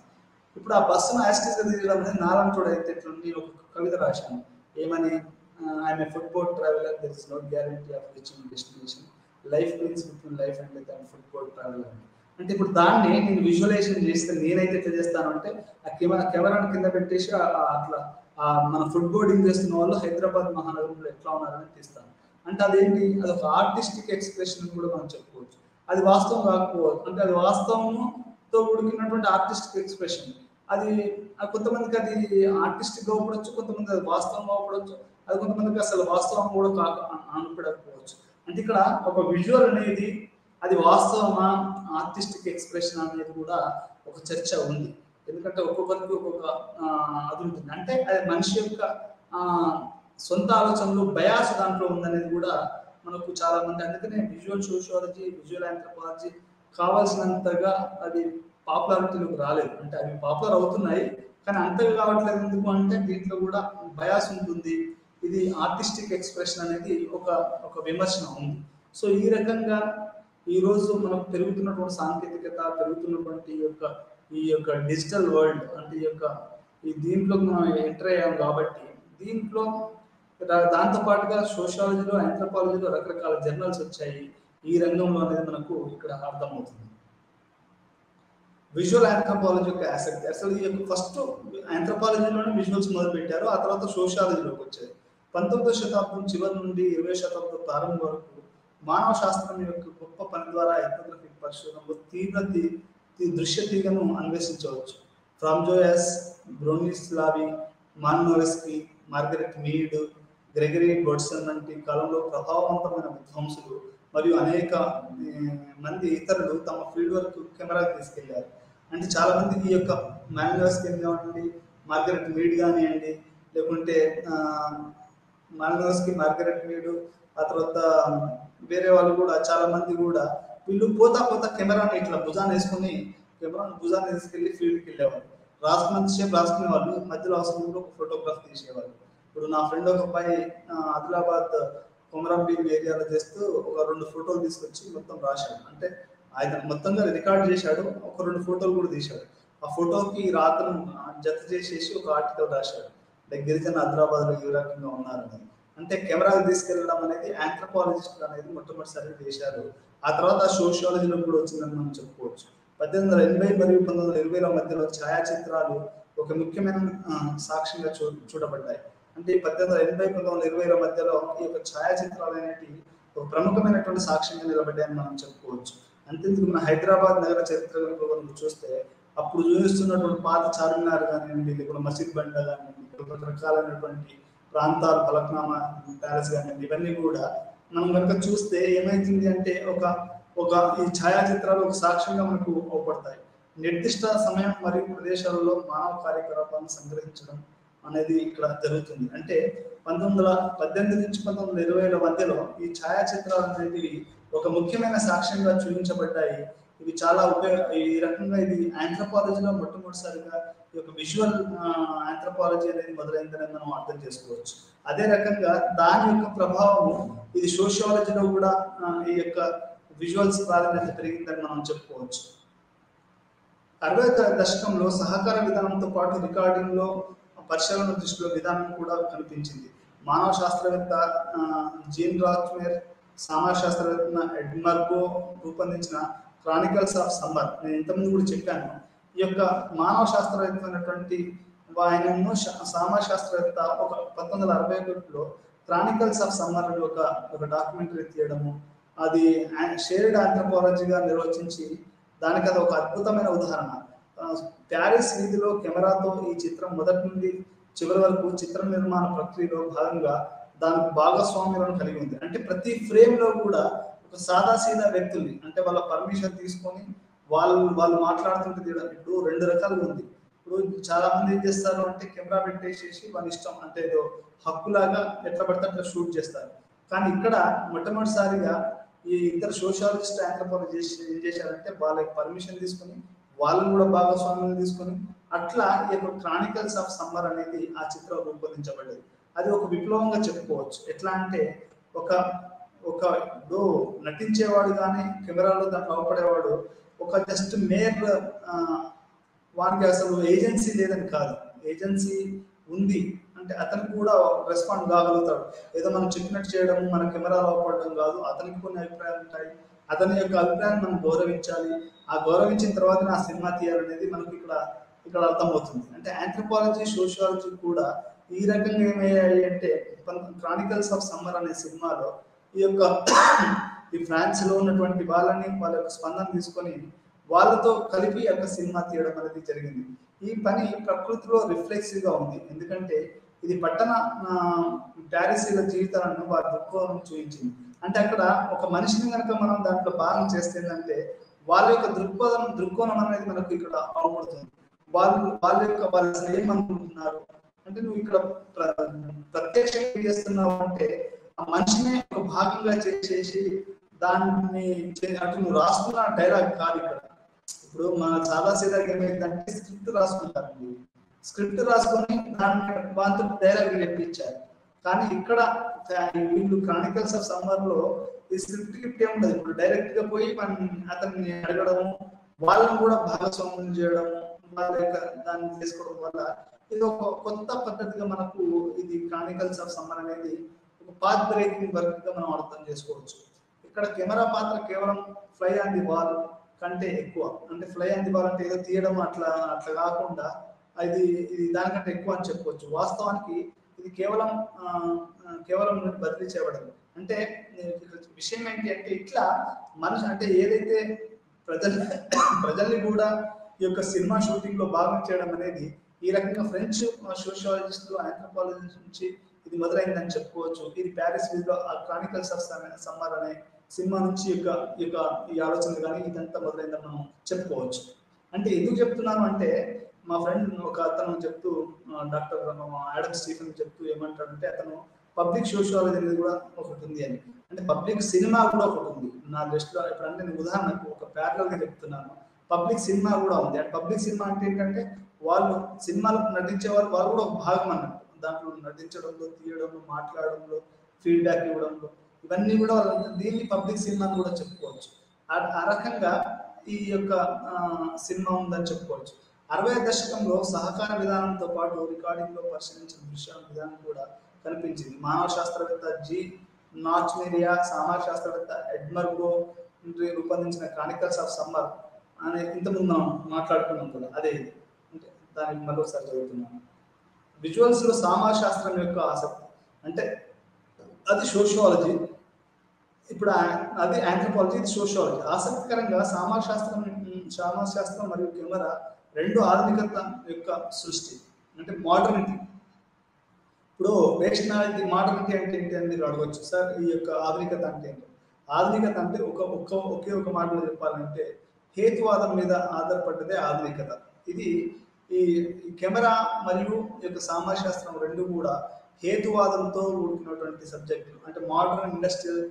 ఇప్పుడు ఆ బస్సును యాస్టేజ్గా తీయడం అనేది నాలంటోడు అయితే నేను ఒక కవిత రాశాను. ఏమని, I'm a football traveller, there is no guarantee of reaching destination, life means between life and death and football traveller. అంటే ఇప్పుడు దాన్ని నేను విజువలైజేషన్ చేస్తే నేనైతే ఎట్లా చేస్తాను అంటే ఆ కెమెరాని కింద పెట్టేసి అట్లా మన ఫుడ్ బోర్డింగ్ చేస్తున్న వాళ్ళు హైదరాబాద్ మహానగరంలో ఎట్లా ఉన్నారని తీస్తాను. అంటే అదేంటి, అది ఒక ఆర్టిస్టిక్ ఎక్స్ప్రెషన్ కూడా మనం చెప్పుకోవచ్చు. అది వాస్తవం కాకపోవచ్చు, అంటే అది వాస్తవంతో కూడుకున్నటువంటి ఆర్టిస్టిక్ ఎక్స్ప్రెషన్. అది కొంతమందికి అది ఆర్టిస్టిక్ అవ్వకపోవచ్చు, కొంతమంది అది వాస్తవం అవ్వకపోవచ్చు, అది కొంతమందికి అసలు వాస్తవం కూడా అనిపించకపోవచ్చు. అంటే ఇక్కడ ఒక విజువల్ అనేది అది వాస్తవమా ఆర్టిస్టిక్ ఎక్స్ప్రెషన్ అనేది కూడా ఒక చర్చ ఉంది. ఎందుకంటే ఒక్కొక్కరికి ఒక్కొక్క అది ఉంటుంది. అంటే అది మనిషి యొక్క సొంత ఆలోచనలు బయాస్ దాంట్లో ఉందనేది కూడా మనకు చాలా మంది, అందుకనే విజువల్ సోషియాలజీ, విజువల్ ఆంథ్రోపాలజీ కావాల్సినంతగా అది పాపులారిటీలోకి రాలేదు. అంటే అవి పాపులర్ అవుతున్నాయి కానీ అంతగా కావట్లేదు. ఎందుకు అంటే దీంట్లో కూడా బయాస్ ఉంటుంది. ఇది ఆర్టిస్టిక్ ఎక్స్ప్రెషన్ అనేది ఒక ఒక విమర్శన ఉంది. సో ఈ రకంగా ఈ రోజు మనకు పెరుగుతున్నటువంటి సాంకేతికత, పెరుగుతున్నటువంటి ఈ యొక్క డిజిటల్ వరల్డ్, అంటే ఈ దీంట్లో మనం ఎంటర్ అయ్యాం కాబట్టి దీంట్లో దాంతో పాటుగా సోషియాలజీలో, ఆంథ్రోపాలజీలో రకరకాల జర్నల్స్ వచ్చాయి. ఈ రంగంలో అనేది మనకు ఇక్కడ అర్థమవుతుంది. విజువల్ ఆంథ్రోపాలజీ యొక్క ఆసక్తి, అసలు ఈ యొక్క ఫస్ట్ ఆంథ్రోపాలజీలోనే విజువల్స్ మొదలు పెట్టారు, ఆ తర్వాత సోషియాలజీలోకి వచ్చాయి. 19వ శతాబ్దం చివరి నుండి 20వ శతాబ్దం ప్రారంభం వరకు మానవ శాస్త్రం యొక్క గొప్ప పని ద్వారా ఎథ్నోగ్రఫిక్ పరిశోధనలో దృశ్య తీగను అన్వేషించవచ్చు. ఫ్రాంజోయస్, బ్రోనిస్లావి, మాన్నోవెస్కీ, మార్గరెట్ మీడ్, గ్రెగరీ గోడ్సన్ వంటి కాలంలో ప్రభావవంతమైన విద్వాంసులు మరియు అనేక మంది ఇతరులు తమ ఫీల్డ్ వర్క్ కెమెరాకి తీసుకెళ్లారు. అంటే చాలా మంది ఈ యొక్క మాన్నోవెస్కీ కానివ్వండి, మార్గరెట్ మీడ్ కానివ్వండి, లేకుంటే మాన్నోవెస్కీ, మార్గరెట్ మీడ్, ఆ తర్వాత వేరే వాళ్ళు కూడా చాలా మంది కూడా వీళ్ళు పోతా కెమెరాని ఇట్లా భుజాన్ని తీసుకెళ్లి ఫీల్డ్కి వెళ్ళేవాళ్ళు. రాసుకునేసేపు రాసుకునే వాళ్ళు, మధ్యలో అవసరం కూడా ఒక ఫోటోగ్రాఫ్ తీసేవాళ్ళు. ఇప్పుడు నా ఫ్రెండ్ ఒక అబ్బాయి ఆదిలాబాద్ కొమరంభీం ఏరియాలో చేస్తూ ఒక 2 ఫోటోలు తీసుకొచ్చి మొత్తం రాశాడు. అంటే ఆయన మొత్తంగా రికార్డ్ చేశాడు, ఒక 2 ఫోటోలు కూడా తీశాడు. ఆ ఫోటోకి రాతను జత చేసేసి ఒక ఆర్టికల్ రాశాడు, అంటే గిరిజన ఆదిలాబాద్లో ఏ రకంగా ఉన్నారని. అంటే కెమెరాలు తీసుకెళ్ళడం అనేది ఆంథ్రోపాలజిస్ట్ అనేది మొట్టమొదటిసారి చేశారు. ఆ తర్వాత సోషియాలజీలో కూడా వచ్చిందని మనం చెప్పుకోవచ్చు. 1880 మరియు 1920ల మధ్యలో ఛాయాచిత్రాలు ఒక ముఖ్యమైన సాక్ష్యంగా చూడబడ్డాయి. అంటే 1880, 1920ల మధ్యలో ఈ యొక్క ఛాయాచిత్రాలు అనేవి ఒక ప్రముఖమైనటువంటి సాక్ష్యంగా నిలబడ్డాయని మనం చెప్పుకోవచ్చు. అంతేందుకు మన హైదరాబాద్ నగర చరిత్ర చూస్తే అప్పుడు చూపిస్తున్నటువంటి పాత చార్మినార్ కానివ్వండి, లేకపోతే మసీద్ బండ కానివ్వండి, రకరకాలైనటువంటి ప్రాంతాలు, ఫలక్నామా ప్యాలెస్ కానివ్వండి, ఇవన్నీ కూడా మనం కనుక చూస్తే ఏమైతుంది అంటే ఒక ఈ ఛాయాచిత్రాలు ఒక సాక్ష్యంగా మనకు అవపడతాయి. నిర్దిష్ట సమయం మరియు ప్రదేశాలలో మానవ కార్యకలాపాలను సంగ్రహించడం అనేది ఇక్కడ జరుగుతుంది. అంటే 1918 నుంచి 1920ల మధ్యలో ఈ ఛాయాచిత్రాలు అనేవి ఒక ముఖ్యమైన సాక్ష్యంగా చూపించబడ్డాయి. ఇవి చాలా ఈ రకంగా ఇది ఆంథ్రోపాలజీలో మొట్టమొదటిసారిగా ఈ యొక్క విజువల్ ఆంథ్రోపాలజీ అనేది మొదలైందని మనం అర్థం చేసుకోవచ్చు. అదే రకంగా దాని యొక్క ప్రభావం ఇది సోషియాలజీలో కూడా ఈ యొక్క విజువల్స్ ప్రాధాన్యత పెరిగిందని మనం చెప్పుకోవచ్చు. 60వ దశకంలో సహకార విధానంతో పాటు రికార్డింగ్ లో పరిశీలన దృష్టిలో విధానం కూడా కనిపించింది. మానవ శాస్త్రవేత్త జీన్ రాచ్మేర్, సమాజ శాస్త్రవేత్త ఎడ్మర్గో రూపొందించిన క్రానికల్స్ ఆఫ్ సమ్మర్, నేను ఇంతకుముందు కూడా చెప్పాను. ఈ యొక్క మానవ శాస్త్రవేత్త అయినటువంటి ఆయనను సమాజ శాస్త్రవేత్త ఒక 1961లో క్రానికల్స్ ఆఫ్ సమ్మర్ అని ఒక డాక్యుమెంటరీ తీయడము, అది షేర్డ్ ఆంథ్రోపాలజీగా నిర్వచించి దానికి అది ఒక అద్భుతమైన ఉదాహరణ. ప్యారిస్ వీధిలో కెమెరాతో ఈ చిత్రం మొదటి నుండి చివరి వరకు చిత్ర నిర్మాణ ప్రక్రియలో భాగంగా దానికి భాగస్వామ్యాలను కలిగి ఉంది. అంటే ప్రతి ఫ్రేమ్ లో కూడా ఒక సాదాసీదా వ్యక్తుల్ని, అంటే వాళ్ళ పర్మిషన్ తీసుకొని వాళ్ళు మాట్లాడుతుంటే ఇప్పుడు 2 రకాలుగా ఉంది. ఇప్పుడు చాలా మంది ఏం చేస్తారు అంటే కెమెరా పెట్టేసేసి వాళ్ళ ఇష్టం, అంటే ఏదో హక్కులాగా ఎట్లా పడితే అట్లా షూట్ చేస్తారు. కానీ ఇక్కడ మొట్టమొదటిసారిగా ఈ ఇద్దరు సోషియాలజిస్ట్, ఆంథ్రోపాలజిస్ట్ ఏం చేశారంటే వాళ్ళకి పర్మిషన్ తీసుకొని వాళ్ళని కూడా భాగస్వామ్యం తీసుకొని అట్లా ఈ యొక్క క్రానికల్స్ ఆఫ్ సమ్మర్ అనేది ఆ చిత్రం రూపొందించబడ్డది. అది ఒక విప్లవంగా చెప్పుకోవచ్చు. ఎట్లా అంటే ఒక నటించేవాడు కానీ కెమెరాలో దాంట్లో అవపడేవాడు ఒక జస్ట్ మేర్, వానికి అసలు ఏజెన్సీ లేదని కాదు, ఏజెన్సీ ఉంది అంటే అతనికి కూడా రెస్పాండ్ కాగలుగుతాడు. ఏదో మనం చెప్పినట్టు చేయడం, మన కెమెరాలో అవపడడం కాదు, అతనికి కొన్ని అభిప్రాయాలు ఉంటాయి, అతని యొక్క అభిప్రాయాన్ని మనం గౌరవించాలి. ఆ గౌరవించిన తర్వాత ఆ సినిమా తీయాలనేది మనకు ఇక్కడ అర్థమవుతుంది. అంటే ఆంథ్రోపాలజీ, సోషియాలజీ కూడా ఈ రకంగా ఏమయ్యాయి అంటే క్రానికల్స్ ఆఫ్ సమ్మర్ అనే సినిమాలో ఈ ఫ్రాన్స్ లో ఉన్నటువంటి వాళ్ళ యొక్క స్పందన తీసుకొని వాళ్ళతో కలిపి యొక్క సినిమా తీయడం అనేది జరిగింది. ఈ పని ప్రకృతిలో రిఫ్లెక్సివ్ గా ఉంది, ఎందుకంటే ఇది పట్టణ ప్యారిసీల జీవితాలను వారి దృక్కోణం చూపించింది. అంటే అక్కడ ఒక మనిషిని కనుక మనం దాంట్లో భాగం చేస్తేందంటే వాళ్ళ యొక్క దృక్కోణం అనేది మనకు ఇక్కడ అవపడుతుంది. వాళ్ళు ఏమనుకుంటున్నారు అంటే నువ్వు ఇక్కడ ప్రత్యక్షంగా చేస్తున్నావు అంటే ఆ మనిషినే ఒక భాగంగా చేసేసి దాన్ని అటు నువ్వు రాస్తున్న డైలాగ్ కాదు ఇక్కడ. ఇప్పుడు మన చాలా సీదాగా ఏమైందంటే స్క్రిప్ట్ రాసుకుంటారు, స్క్రిప్ట్ రాసుకొని దాన్ని వాళ్ళతో డైలాగ్ చెప్పించారు. కానీ ఇక్కడ వీళ్ళు క్రానికల్స్ ఆఫ్ సమ్మర్ లో ఈ స్క్రిప్ట్ గిఫ్ట్ ఏముండదు. ఇప్పుడు డైరెక్ట్ గా పోయి మనం అతన్ని అడగడము, వాళ్ళని కూడా భాగస్వామ్యం చేయడం, వాళ్ళ యొక్క దాన్ని చేసుకోవడం వల్ల ఇది ఒక కొత్త పద్ధతిగా మనకు ఇది క్రానికల్స్ ఆఫ్ సమ్మర్ అనేది ఒక పాత్ బ్రేకింగ్ వర్క్ గా మనం అర్థం చేసుకోవచ్చు. ఇక్కడ కెమెరా పాత్ర కేవలం ఫ్లై ఆన్ ది వాల్ కంటే ఎక్కువ. అంటే ఫ్లై ఆన్ ది వాల్ అంటే ఏదో తీయడం అట్లా కాకుండా ఇది దానికంటే ఎక్కువ అని చెప్పవచ్చు. వాస్తవానికి ఇది కేవలం బదిలీ చేయబడదు. అంటే విషయం ఏంటి అంటే ఇట్లా మనిషి అంటే ఏదైతే ప్రజల్ని కూడా ఈ యొక్క సినిమా షూటింగ్ లో భాగం చేయడం అనేది ఈ రకంగా ఫ్రెంచ్ సోషియాలజిస్టులు ఆంథ్రోపాలజిస్ట్ నుంచి ఇది మొదలైందని చెప్పుకోవచ్చు. ఇది ప్యారిస్ వీధిలో క్రానికల్స్ ఆఫ్ సమ్మర్ అనే సినిమా నుంచి ఈ ఆలోచన కానీ ఇదంతా మొదలైందని మనం చెప్పుకోవచ్చు. అంటే ఎందుకు చెప్తున్నాను అంటే మా ఫ్రెండ్ ఒక అతను చెప్తూ, డాక్టర్ ఆడమ్ స్టీఫెన్ చెప్తూ ఏమంటాడంటే అతను పబ్లిక్ సోషియాలజీ అనేది కూడా ఒకటి ఉంది అని, అంటే పబ్లిక్ సినిమా కూడా ఒకటి ఉంది నా దృష్టిలో. ఇప్పుడు అంటే నేను ఉదాహరణకు ఒక ప్యారలల్ గా చెప్తున్నాను, పబ్లిక్ సినిమా కూడా ఉంది. అంటే పబ్లిక్ సినిమా అంటే ఏంటంటే వాళ్ళు సినిమాలకు నటించే వాళ్ళు కూడా ఒక భాగం అన్నట్టు. దాంట్లో నటించడంలో, తీయడంలో, మాట్లాడడంలో, ఫీడ్బ్యాక్ ఇవ్వడంలో, ఇవన్నీ కూడా వాళ్ళు దీన్ని పబ్లిక్ సినిమా కూడా చెప్పుకోవచ్చు. ఆ రకంగా ఈ యొక్క సినిమా ఉందని చెప్పుకోవచ్చు. 60వ దశకంలో సహకార విధానంతో పాటు రికార్డింగ్ లో పరిశీలించిన దృశ్యాల విధానం కూడా కనిపించింది. మానవ శాస్త్రవేత్త జి నార్చ్మేరియా, సామాజిక శాస్త్రవేత్త ఎడ్మర్గో రూపొందించిన క్రానికల్స్ ఆఫ్ సమ్మర్ అనే ఇంతకుముందు మనం మాట్లాడుకున్నాం కదా, అదే ఇది. అంటే దానికి మరోసారి చదువుతున్నాను. విజువల్స్ లో సామాజిక శాస్త్రం యొక్క ఆసక్తి, అంటే అది సోషియాలజీ, ఇప్పుడు అది ఆంథ్రోపాలజీ, ఇది సోషియాలజీ. ఆసక్తికరంగా సామాజిక శాస్త్రం మరియు కెమెరా రెండు ఆధునికత యొక్క సృష్టి, అంటే మోడర్నిటీ. ఇప్పుడు రేషనాలిటీ, మోడర్నిటీ అంటే ఏంటి అని మీరు అడగవచ్చు. సార్ ఈ యొక్క ఆధునికత అంటే ఏంటి? ఆధునికత అంటే ఒకే ఒక మాటలో చెప్పాలంటే హేతువాదం మీద ఆధారపడ్డదే ఆధునికత. ఇది ఈ కెమెరా మరియు ఈ యొక్క సామాజిక శాస్త్రం రెండు కూడా హేతువాదంతో కూడుకున్నటువంటి సబ్జెక్టులు. అంటే మోడర్న్ ఇండస్ట్రియల్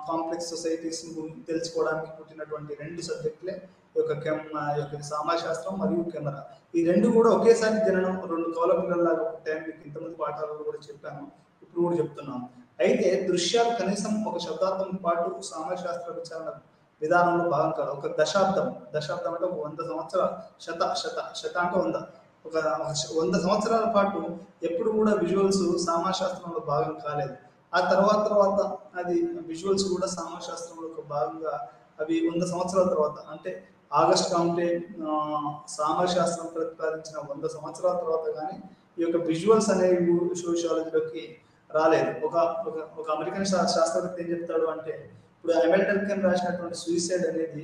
కాంప్లెక్స్ సొసైటీస్ తెలుసుకోవడానికి పుట్టినటువంటి రెండు సబ్జెక్టులే ఈ యొక్క సామాజిక శాస్త్రం మరియు కెమెరా. ఈ రెండు కూడా ఒకేసారి జననం, రెండు కౌల పిల్లల్లాగా పుట్టాయని మీకు ఇంతమంది పాఠాలలో కూడా చెప్పాను, ఇప్పుడు కూడా చెప్తున్నాను. అయితే దృశ్యాలు కనీసం ఒక శతాబ్దం పాటు సామాజిక శాస్త్ర విచారణ విధానంలో భాగం కాదు. ఒక దశాబ్దం అంటే ఒక 100 సంవత్సరాల శత అంటే 100, ఒక 100 సంవత్సరాల పాటు ఎప్పుడు కూడా విజువల్స్ సామాజిక శాస్త్రంలో భాగం కాలేదు. ఆ తర్వాత అది విజువల్స్ కూడా సామాజిక శాస్త్రంలో ఒక భాగంగా అవి 100 సంవత్సరాల తర్వాత, అంటే ఆగస్ట్ కాంటే సామాజిక శాస్త్రం ప్రతిపాదించిన 100 సంవత్సరాల తర్వాత కానీ ఈ యొక్క విజువల్స్ అనేవి సోషియాలజీలోకి రాలేదు. ఒక అమెరికన్ శాస్త్రవేత్త ఏం చెప్తాడు అంటే, ఇప్పుడు హెమిల్టన్ రాసినటువంటి సూసైడ్ అనేది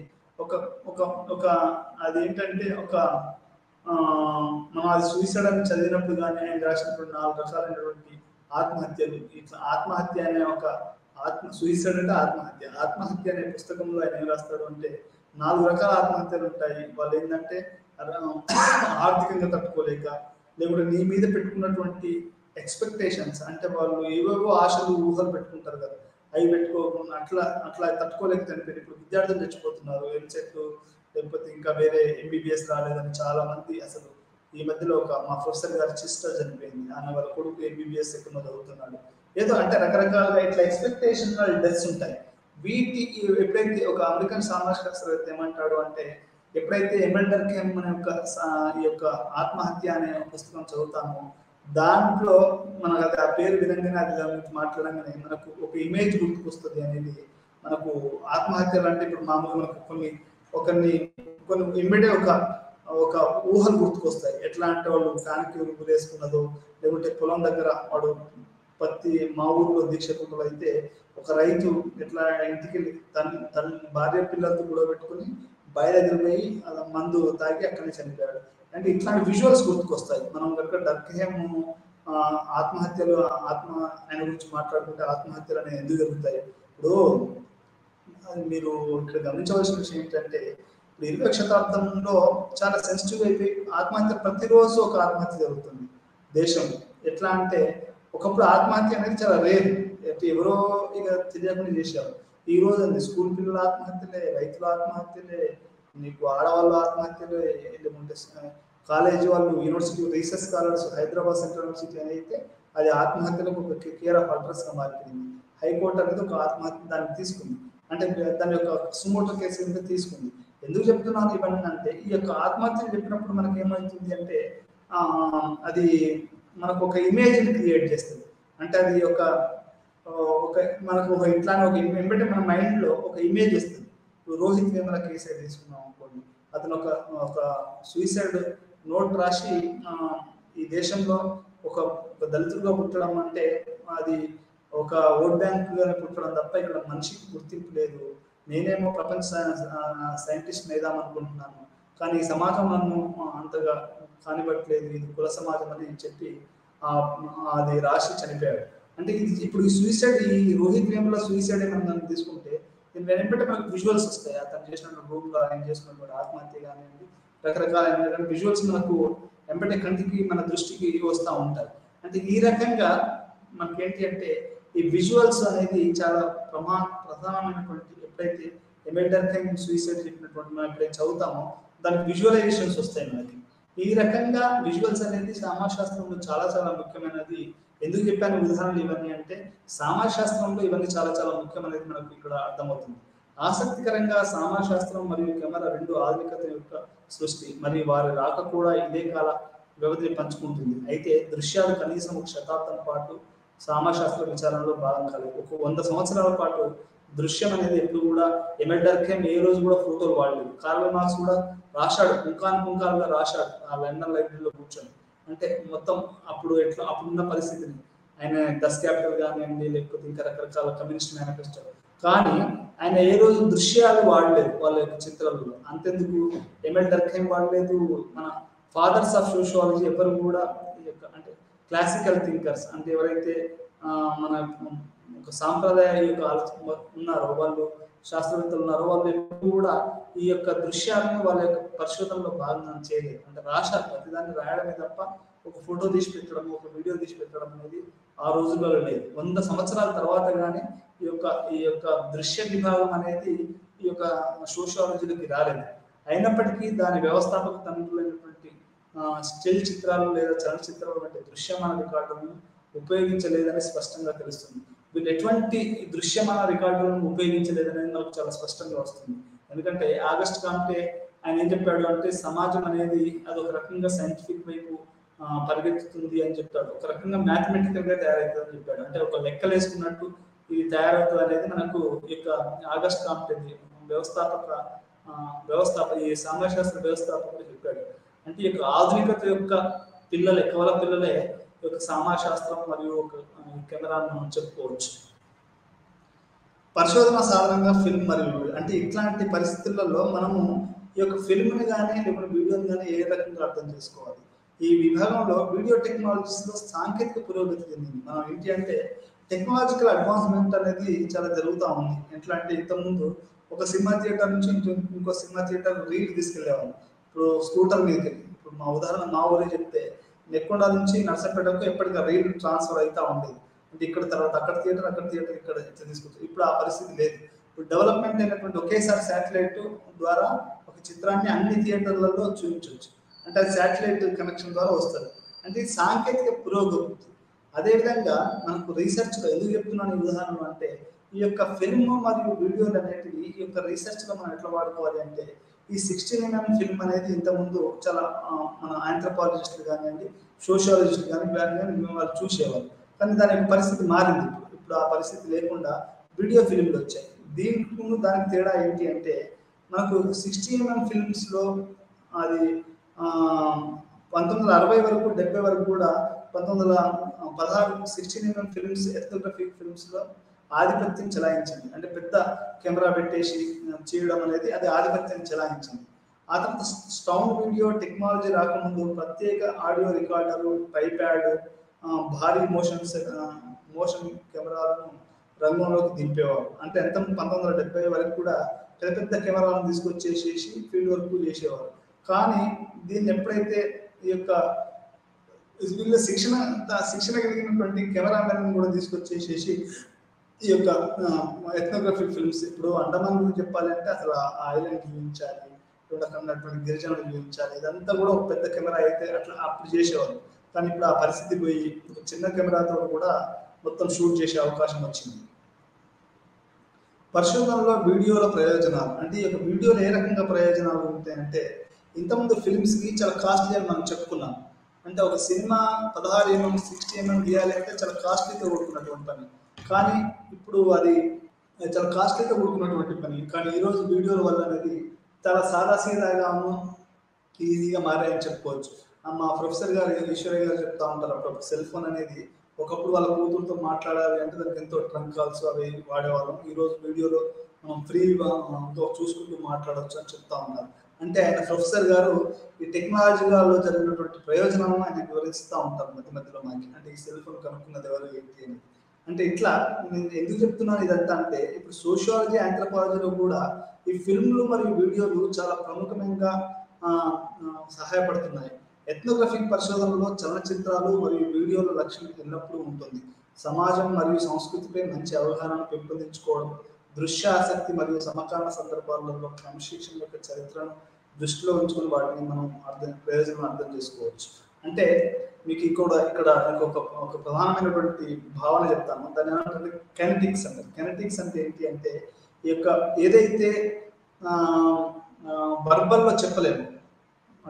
ఒక అది ఏంటంటే మనం అది సూసైడ్ అని చదివినప్పుడు కానీ ఆయన రాసినటువంటి 4 రకాలైనటువంటి ఆత్మహత్యలు, ఇట్లా ఆత్మహత్య అనే సూసైడ్ అంటే ఆత్మహత్య అనే పుస్తకంలో ఆయన ఏం రాస్తాడు అంటే 4 రకాల ఆత్మహత్యలు ఉంటాయి. వాళ్ళు ఏంటంటే ఆర్థికంగా తట్టుకోలేక, లేకుంటే నీ మీద పెట్టుకున్నటువంటి ఎక్స్పెక్టేషన్స్, అంటే వాళ్ళు ఏవేవో ఆశలు ఊహలు పెట్టుకుంటారు కదా, అవి పెట్టుకోకుండా అట్లా తట్టుకోలేక చనిపోయారు. ఇప్పుడు విద్యార్థులు చచ్చిపోతున్నారు, ఎంసెట్ లేకపోతే ఇంకా వేరే ఎంబీబీఎస్ రాలేదని చాలా మంది. అసలు ఈ మధ్యలో మా ప్రొఫెసర్ గారి సిస్టర్ చనిపోయింది, ఆమె వాళ్ళ కొడుకు ఎంబీబీఎస్ ఎక్కడో చదువుతున్నాడు. ఏదో అంటే రకరకాలుగా ఇట్లా ఎక్స్పెక్టేషనల్ డెత్స్ ఉంటాయి. వీటికి ఎప్పుడైతే ఒక అమెరికన్ సామాజిక శాస్త్రవేత్త ఏమంటాడు అంటే, ఎప్పుడైతే ఎమెల్డర్కెమ్ అనే ఈ యొక్క ఆత్మహత్య అనే పుస్తకం చదువుతామో దాంట్లో మనకు అది ఆ పేరు విధంగానే అది మాట్లాడంగానే మనకు ఒక ఇమేజ్ గుర్తుకొస్తుంది అనేది. మనకు ఆత్మహత్యలు అంటే ఇప్పుడు మామూలుగా మనకు కొన్ని ఇమ్మీడియట్ ఒక ఊహలు గుర్తుకొస్తాయి. ఎట్లా అంటే వాళ్ళు ఫ్యాన్కి వేసుకున్నదో, లేకుంటే పొలం దగ్గర వాడు పత్తి, మా ఊర్లో దీక్షకులు అయితే ఒక రైతు ఎట్లా ఇంటికి తన భార్య పిల్లలతో కూడా పెట్టుకుని బయలుదేరిపోయి అలా మందు తాగి అక్కడనే చనిపోయాడు. అంటే ఇట్లాంటి విజువల్స్ గుర్తుకొస్తాయి. మనం దగ్గర డర్క్హేమ్ ఆయన గురించి మాట్లాడుకుంటే ఆత్మహత్యలు అనేవి ఎందుకు జరుగుతాయి? ఇప్పుడు మీరు ఇక్కడ గమనించవలసిన విషయం ఏంటంటే, ఇప్పుడు 20వ శతాబ్దంలో చాలా సెన్సిటివ్ అయిపోయి ఆత్మహత్య ప్రతిరోజు ఒక ఆత్మహత్య జరుగుతుంది దేశంలో. ఎట్లా అంటే ఒకప్పుడు ఆత్మహత్య అనేది చాలా రేర్. ఎవరో ఇక తెలియకుండా చేశారు. ఈ రోజు అండి స్కూల్ పిల్లల ఆత్మహత్యలే, రైతుల ఆత్మహత్యలే, నీకు ఆడవాళ్ళ ఆత్మహత్యలే, లేకుంటే కాలేజీ వాళ్ళు university research scholars Hyderabad central university అని అయితే అది ఆత్మహత్యలకు ఒక కేర్ ఆఫ్ అడ్రస్ గా మారిపోయింది. హైకోర్టు అనేది ఒక ఆత్మహత్య దాన్ని తీసుకుంది, అంటే దాని యొక్క సుమోటో కేసు కింద తీసుకుంది. ఎందుకు చెప్తున్నాను ఇవన్నీ అంటే ఈ యొక్క ఆత్మహత్యలు చెప్పినప్పుడు మనకి ఏమవుతుంది అంటే అది మనకు ఒక ఇమేజ్ని క్రియేట్ చేస్తుంది. అంటే అది ఒక ఒక మనకు ఒక ఇట్లానే ఒక ఏంటంటే మన మైండ్లో ఒక ఇమేజ్ వస్తుంది. ఇప్పుడు రోహిత్ వేముల కేసు తీసుకున్నాం అనుకోండి, అతను ఒక ఒక సూసైడ్ నోట్ రాసి ఈ దేశంలో ఒక దళితులుగా పుట్టడం అంటే అది ఒక ఓట్ బ్యాంక్గానే పుట్టడం తప్ప ఇక్కడ మనిషికి గుర్తింపు లేదు, నేనేమో ప్రపంచ సైంటిస్ట్ అయిదాం అనుకుంటున్నాను కానీ ఈ సమాజం నన్ను అంతగా కానివ్వట్లేదు, ఇది కుల సమాజం అని చెప్పి అది రాసి చనిపోయాడు. అంటే ఇది ఇప్పుడు ఈ సూసైడ్, ఈ రోహిత్ వేముల సూసైడ్ మనం తీసుకుంటే దీని వెంటనే మనకు విజువల్స్ వస్తాయి. అతను చేసిన రూమ్ లో ఆయన చేసుకున్నటువంటి ఆత్మహత్య కానివ్వండి, రకరకాల విజువల్స్ మనకు వెంటనే కంటికి మన దృష్టికి వస్తూ ఉంటాయి. అంటే ఈ రకంగా మనకేంటి అంటే ఈ విజువల్స్ అనేది చాలా ప్రధానమైనటువంటి, ఎప్పుడైతే ఎమిల్ డర్కైమ్ సూసైడ్ చెప్పినటువంటి మనం ఎప్పుడైతే చదువుతామో దానికి విజువలైజేషన్స్ వస్తాయి మనకి. ఈ రకంగా విజువల్స్ అనేది సమాజశాస్త్రంలో చాలా చాలా ముఖ్యమైనది. ఎందుకు చెప్పాను ఉదాహరణలు ఇవన్నీ అంటే సమాజశాస్త్రంలో ఇవన్నీ చాలా చాలా ముఖ్యమైనది మనకు ఇక్కడ అర్థమవుతుంది. ఆసక్తికరంగా సమాజశాస్త్రం మరియు కెమెరా రెండు ఆధునికత యొక్క సృష్టి, మరియు వారి రాక కూడా ఇదే కాల వ్యవధిని పంచుకుంటుంది. అయితే దృశ్యాలు కనీసం ఒక శతాబ్దం పాటు సమాజశాస్త్ర విచారణలో భాగం కాలేదు. ఒక 100 సంవత్సరాల పాటు దృశ్యం అనేది ఎప్పుడు కూడా ఎమిల్ డర్కైమ్ ఏ రోజు కూడా ఫోటోలు వాడలేదు. కార్ల్ మార్క్స్ కూడా రాశాడు, పుంకాలుగా రాశాడు ఆ లండన్ లైబ్రరీలో కూర్చొని. అంటే మొత్తం అప్పుడు ఎట్లా అప్పుడున్న పరిస్థితిని ఆయన డస్ క్యాపిటల్ కానివ్వండి, లేకపోతే ఇంకా రకరకాల కమ్యూనిస్ట్ మేనిఫెస్టో, కానీ ఆయన ఏ రోజు దృశ్యాలు వాడలేదు వాళ్ళ యొక్క చిత్రాలలో. అంతెందుకు ఎమిల్ డర్కైమ్ వాడలేదు, మన ఫాదర్స్ ఆఫ్ సోషియాలజీ ఎవరు కూడా అంటే క్లాసికల్ థింకర్స్ అంటే ఎవరైతే మన ఒక సాంప్రదాయ యొక్క ఉన్నారో వాళ్ళు శాస్త్రవేత్తలు ఉన్నారో వాళ్ళు ఎప్పుడు కూడా ఈ యొక్క దృశ్యాలను వాళ్ళ యొక్క పరిశోధనలో భాగంగా చేయలేదు. అంటే రాశారు, ప్రతిదాన్ని రాయడమే తప్ప ఒక ఫోటో తీసి పెట్టడం, ఒక వీడియో తీసి పెట్టడం అనేది ఆ రోజుల్లో లేదు. 100 సంవత్సరాల తర్వాత కానీ ఈ యొక్క దృశ్య విభాగం అనేది ఈ యొక్క సోషియాలజీలోకి రాలేదు. అయినప్పటికీ దాని వ్యవస్థాపక తండ్రులైనటువంటి స్టిల్ చిత్రాలు లేదా చలనచిత్రాలు వంటి దృశ్యమాన రికార్డులను ఉపయోగించలేదని స్పష్టంగా తెలుస్తుంది. వీళ్ళు ఎటువంటి దృశ్యమాన రికార్డులను ఉపయోగించలేదనేది నాకు చాలా స్పష్టంగా వస్తుంది. ఎందుకంటే ఆగస్ట్ కాంటే ఆయన ఏం చెప్పాడు అంటే సమాజం అనేది అది ఒక రకంగా సైంటిఫిక్ వైపు పరిగెత్తుతుంది అని చెప్పాడు, ఒక రకంగా మ్యాథమెటికల్ గా తయారవుతుంది అని చెప్పాడు. అంటే ఒక లెక్కలు వేసుకున్నట్టు ఇది తయారవుతుంది అనేది మనకు ఈ యొక్క ఆగస్ట్ కాంటే వ్యవస్థాపక ఈ సమాజశాస్త్ర వ్యవస్థాపకుడు చెప్పాడు. అంటే ఈ యొక్క ఆధునికత యొక్క పిల్లలే, కవల పిల్లలే ఈ యొక్క సమాజశాస్త్రం మరియు ఒక కెమెరాను మనం చెప్పుకోవచ్చు. పరిశోధన సాధారణంగా ఫిల్మ్ మరియు అంటే ఇట్లాంటి పరిస్థితులలో మనము ఈ యొక్క ఫిల్మ్ని కానీ లేకపోతే వీడియోని కానీ ఏ రకంగా అర్థం చేసుకోవాలి. ఈ విభాగంలో వీడియో టెక్నాలజీస్లో సాంకేతిక పురోగతి చెందింది. మనం ఏంటి అంటే టెక్నాలజికల్ అడ్వాన్స్మెంట్ అనేది చాలా జరుగుతూ ఉంది. ఎట్లా అంటే ఇంతకుముందు ఒక సినిమా థియేటర్ నుంచి ఇంకో సినిమా థియేటర్ రీల్ తీసుకెళ్లేవాళ్ళు, ఇప్పుడు స్కూటర్ మీదకి. ఇప్పుడు మా ఉదాహరణ మా ఊరే చెప్తే నెక్కొండ నుంచి నర్సంపేటకు ఎప్పటికీ రీల్ ట్రాన్స్ఫర్ అవుతూ ఉండేది. అంటే ఇక్కడ తర్వాత అక్కడ థియేటర్ ఇక్కడ ఇట్లా తీసుకొచ్చు. ఇప్పుడు ఆ పరిస్థితి లేదు. ఇప్పుడు డెవలప్మెంట్ అయినటువంటి ఒకేసారి శాటిలైట్ ద్వారా ఒక చిత్రాన్ని అన్ని థియేటర్లలో చూపించవచ్చు. అంటే అది శాటిలైట్ కనెక్షన్ ద్వారా వస్తుంది. అంటే ఇది సాంకేతిక పురోగతి. అదేవిధంగా మనకు రీసెర్చ్లో ఎందుకు చెప్తున్నాను ఈ ఉదాహరణ అంటే ఈ యొక్క ఫిల్మ్ మరియు వీడియోలు అనేటివి ఈ యొక్క రీసెర్చ్లో మనం ఎట్లా వాడుకోవాలి అంటే ఈ 16mm ఫిల్మ్ అనేది ఇంతకుముందు చాలా మన ఆంథ్రోపాలజిస్టులు కానివ్వండి, సోషియాలజిస్టులు కానీ వాళ్ళు చూసేవాళ్ళు. కానీ దాని యొక్క పరిస్థితి మారింది. ఇప్పుడు ఆ పరిస్థితి లేకుండా వీడియో ఫిల్మ్లు వచ్చాయి. దీనికి దానికి తేడా ఏంటి అంటే మనకు 16mm ఫిల్మ్స్లో అది 1960 వరకు 70 వరకు కూడా 1916 16mm ఫిల్మ్స్ ఎథ్నోగ్రఫిక్ ఫిల్మ్స్లో ఆధిపత్యం చెలాయించింది. అంటే పెద్ద కెమెరా పెట్టేసి చేయడం అనేది అది ఆధిపత్యం చెలాయించింది. ఆ తర్వాత సౌండ్ వీడియో టెక్నాలజీ రాకముందు ప్రత్యేక ఆడియో రికార్డర్లు, పైప్యాడ్, భారీ మోషన్ కెమెరాలను రంగంలోకి దింపేవారు. అంటే ఎంత 1970 వరకు కూడా పెద్ద పెద్ద కెమెరాలను తీసుకొచ్చేసేసి ఫీల్డ్ వర్క్ చేసేవారు. కానీ దీన్ని ఎప్పుడైతే ఈ యొక్క వీళ్ళ శిక్షణ కలిగినటువంటి కెమెరామెన్ కూడా తీసుకొచ్చేసేసి ఈ యొక్క ఎథ్నోగ్రఫిక్ ఫిల్మ్స్ ఇప్పుడు అండమాన్ గురించి చెప్పాలంటే అసలు ఆ ఐలాండ్ చూపించాలి, ఇక్కడ ఉన్నటువంటి గిరిజనులు చూపించాలి, ఇదంతా కూడా ఒక పెద్ద కెమెరా అయితే అట్లా అప్పుడు చేసేవాళ్ళు. కానీ ఇప్పుడు ఆ పరిస్థితి పోయి ఒక చిన్న కెమెరాతో కూడా మొత్తం షూట్ చేసే అవకాశం వచ్చింది. పరిశోధనలో వీడియోల ప్రయోజనాలు అంటే ఈ యొక్క వీడియోలో ఏ రకంగా ప్రయోజనాలు ఉంటాయంటే, ఇంతకుముందు ఫిల్మ్స్కి చాలా కాస్ట్లీ అని మనం చెప్పుకున్నాం. అంటే ఒక సినిమా 16 mm 60 mm తీయాలంటే చాలా కాస్ట్లీతో కూడుకున్నటువంటి పని. కానీ ఇప్పుడు అది చాలా కాస్ట్లీతో కూడుకున్నటువంటి పని. కానీ ఈరోజు వీడియోల వల్ల అనేది చాలా సాదాసీదాగాను ఈజీగా మారాయని చెప్పుకోవచ్చు. మా ప్రొఫెసర్ గారు ఈశ్వరయ్య గారు చెప్తా ఉంటారు అప్పుడప్పుడు సెల్ ఫోన్ అనేది ఒకప్పుడు వాళ్ళ కూతురుతో మాట్లాడాలి అంటే దానికి ఎంతో ట్రంక్ కాల్స్ అవి వాడేవాళ్ళం. ఈరోజు వీడియోలో మనం ఫ్రీగా చూసుకుంటూ మాట్లాడవచ్చు అని చెప్తా ఉన్నారు. అంటే ఆయన ప్రొఫెసర్ గారు ఈ టెక్నాలజీలో జరిగినటువంటి ప్రయోజనాలను ఆయన వివరిస్తూ ఉంటారు మధ్య మధ్యలో మనకి. అంటే ఈ సెల్ ఫోన్ కనుక్కున్నది ఎవరు ఏంటి అని. అంటే ఇట్లా నేను ఎందుకు చెప్తున్నాను ఇదంతా అంటే, ఇప్పుడు సోషియాలజీ ఆంథ్రోపాలజీలో కూడా ఈ ఫిల్మ్లు మరియు వీడియోలు చాలా ప్రముఖంగా సహాయపడుతున్నాయి. ఎథ్నోగ్రఫిక్ పరిశోధనలో చలనచిత్రాలు మరియు వీడియోల లక్ష్యం ఎల్లప్పుడూ ఉంటుంది. సమాజం మరియు సంస్కృతిపై మంచి అవగాహన పెంపొందించుకోవడం, దృశ్య ఆసక్తి మరియు సమకాలీన సందర్భాలలో క్రమశిక్షణ యొక్క చరిత్రను దృష్టిలో ఉంచుకుని వాటిని మనం ప్రయోజనం అర్థం చేసుకోవచ్చు. అంటే మీకు ఇక్కడ ఒక ప్రధానమైనటువంటి భావన చెప్తాను. దాని ఏమంటే కెనెటిక్స్ అంటారు. కెనెటిక్స్ అంటే ఏంటి అంటే, ఈ యొక్క ఏదైతే వర్బల్లో చెప్పలేము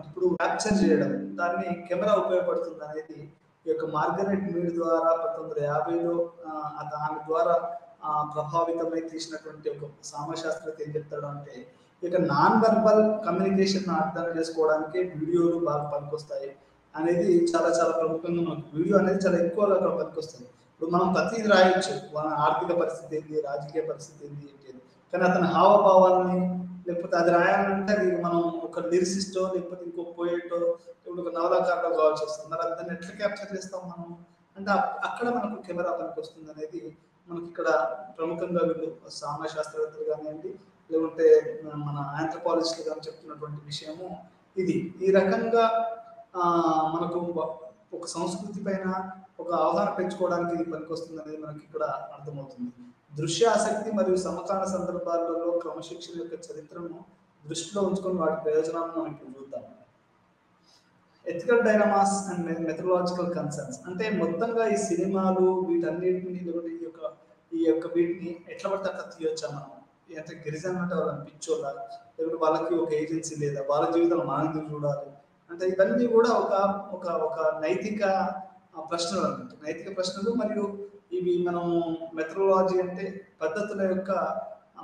ఇప్పుడు క్యాప్చర్ చేయడం, దాన్ని కెమెరా ఉపయోగపడుతుంది అనేది ఈ యొక్క మార్గరెట్ మీడ్ ద్వారా 1950లో ఆమె ద్వారా ప్రభావితమై తీసినటువంటి ఒక సామశాస్త్రవేత్త ఏం చెప్తాడు అంటే, ఇక నాన్ వర్బల్ కమ్యూనికేషన్ అర్థం చేసుకోవడానికి వీడియోలు బాగా పనికొస్తాయి అనేది చాలా చాలా ప్రముఖంగా మనకు వీడియో అనేది చాలా ఎక్కువగా అక్కడ పనికొస్తుంది. ఇప్పుడు మనం ప్రతిదీ రాయొచ్చు, మన ఆర్థిక పరిస్థితి ఏంటి, రాజకీయ పరిస్థితి ఏంటి ఏంటి, కానీ అతని హావభావాన్ని లేకపోతే అది రాయాలంటే అది మనం ఒక లిరిసిస్టో లేకపోతే ఇంకో పోయేటో లేకపోతే ఒక నవలాకారుడో కావాల్సి వస్తుంది. మరి దాన్ని ఎట్లా క్యాప్చర్ చేస్తాం మనం అంటే అక్కడ మనకు కెమెరా పనికి వస్తుంది అనేది మనకి ఇక్కడ ప్రముఖంగా వీళ్ళు సామాజిక శాస్త్రవేత్తలు కానివ్వండి లేకుంటే మన ఆంథ్రోపాలజిస్టులు కానీ చెప్తున్నటువంటి విషయము ఇది. ఈ రకంగా మనకు ఒక సంస్కృతి పైన ఒక అవగాహన పెంచుకోవడానికి ఇది పనికొస్తుంది అనేది మనకి ఇక్కడ అర్థమవుతుంది. దృశ్య ఆసక్తి మరియు సమకాలీన సందర్భాలలో క్రమశిక్షణ యొక్క చరిత్రను దృష్టిలో ఉంచుకొని వాటి ప్రయోజనాలను మనం ఇప్పుడు చూద్దాం. ఎథికల్ డైలమాస్ అండ్ మెథడాలజికల్ కన్సర్న్స్ అంటే మొత్తంగా ఈ సినిమాలు వీటన్నిటిని ఈ యొక్క వీటిని ఎట్లా పడితే అట్లా తీయొచ్చా మనం, అంటే గిరిజన అంటే వాళ్ళని పిచ్చోళ్ళ, లేకపోతే వాళ్ళకి ఒక ఏజెన్సీ లేదా, వాళ్ళ జీవితంలో మనం చూడాలి అంటే ఇవన్నీ కూడా ఒక నైతిక ప్రశ్నలు అన్నట్టు. నైతిక ప్రశ్నలు మరియు ఇవి మనం మెథడాలజీ అంటే పద్ధతుల యొక్క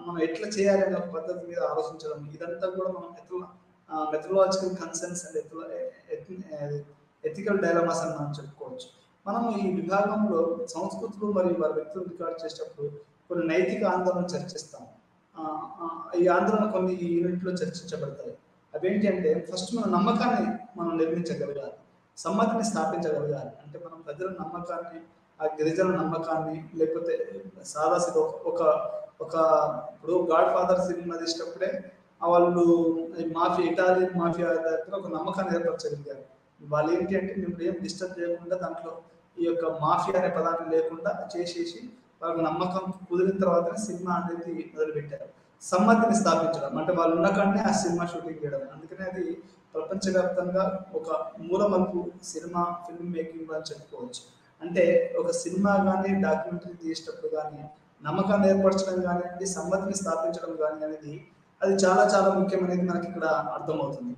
మనం ఎట్లా చేయాలనే ఒక పద్ధతి మీద ఆలోచించడం, ఇదంతా కూడా మనం మెథడాలజికల్ కన్సర్న్స్ అండ్ ఎథికల్ డైలమాస్ అని మనం చెప్పుకోవచ్చు. మనం ఈ విభాగంలో సంస్కృతులు మరియు వారి వ్యక్తులు రికార్డ్ చేసేటప్పుడు కొన్ని నైతిక ఆందోళన చర్చిస్తాం. ఈ ఆందోళన కొన్ని ఈ యూనిట్లో చర్చించబడతాయి. అవేంటి అంటే, ఫస్ట్ మన నమ్మకాన్ని మనం నిర్మించగలగాలి, సమ్మతిని స్థాపించగలగాలి. అంటే మనం ప్రజల నమ్మకాన్ని, ఆ గిరిజన నమ్మకాన్ని, లేకపోతే సాదాసి ఒక ఇప్పుడు గాడ్ ఫాదర్ సినిమా తీసినప్పుడే వాళ్ళు ఇటాలియన్ మాఫియా దగ్గర ఒక నమ్మకాన్ని ఏర్పరచగలిగారు. వాళ్ళు ఏంటి అంటే మేము ఏం డిస్టర్బ్ చేయకుండా దాంట్లో ఈ యొక్క మాఫియా అనే పదాన్ని లేకుండా చేసేసి వాళ్ళకి నమ్మకం కుదిరిన తర్వాతనే సినిమా అనేది మొదలుపెట్టారు. సమ్మతిని స్థాపించడం అంటే వాళ్ళు ఉన్నకాడనే ఆ సినిమా షూటింగ్ చేయడం. అందుకనే అది ప్రపంచవ్యాప్తంగా ఒక మూలమలుపు సినిమా ఫిల్మ్ మేకింగ్ అని చెప్పుకోవచ్చు. అంటే ఒక సినిమా కానీ డాక్యుమెంటరీ తీసేటప్పుడు కానీ నమ్మకాన్ని ఏర్పరచడం కానివ్వండి, సమ్మతిని స్థాపించడం కానీ అనేది అది చాలా చాలా ముఖ్యమైనది మనకి ఇక్కడ అర్థమవుతుంది.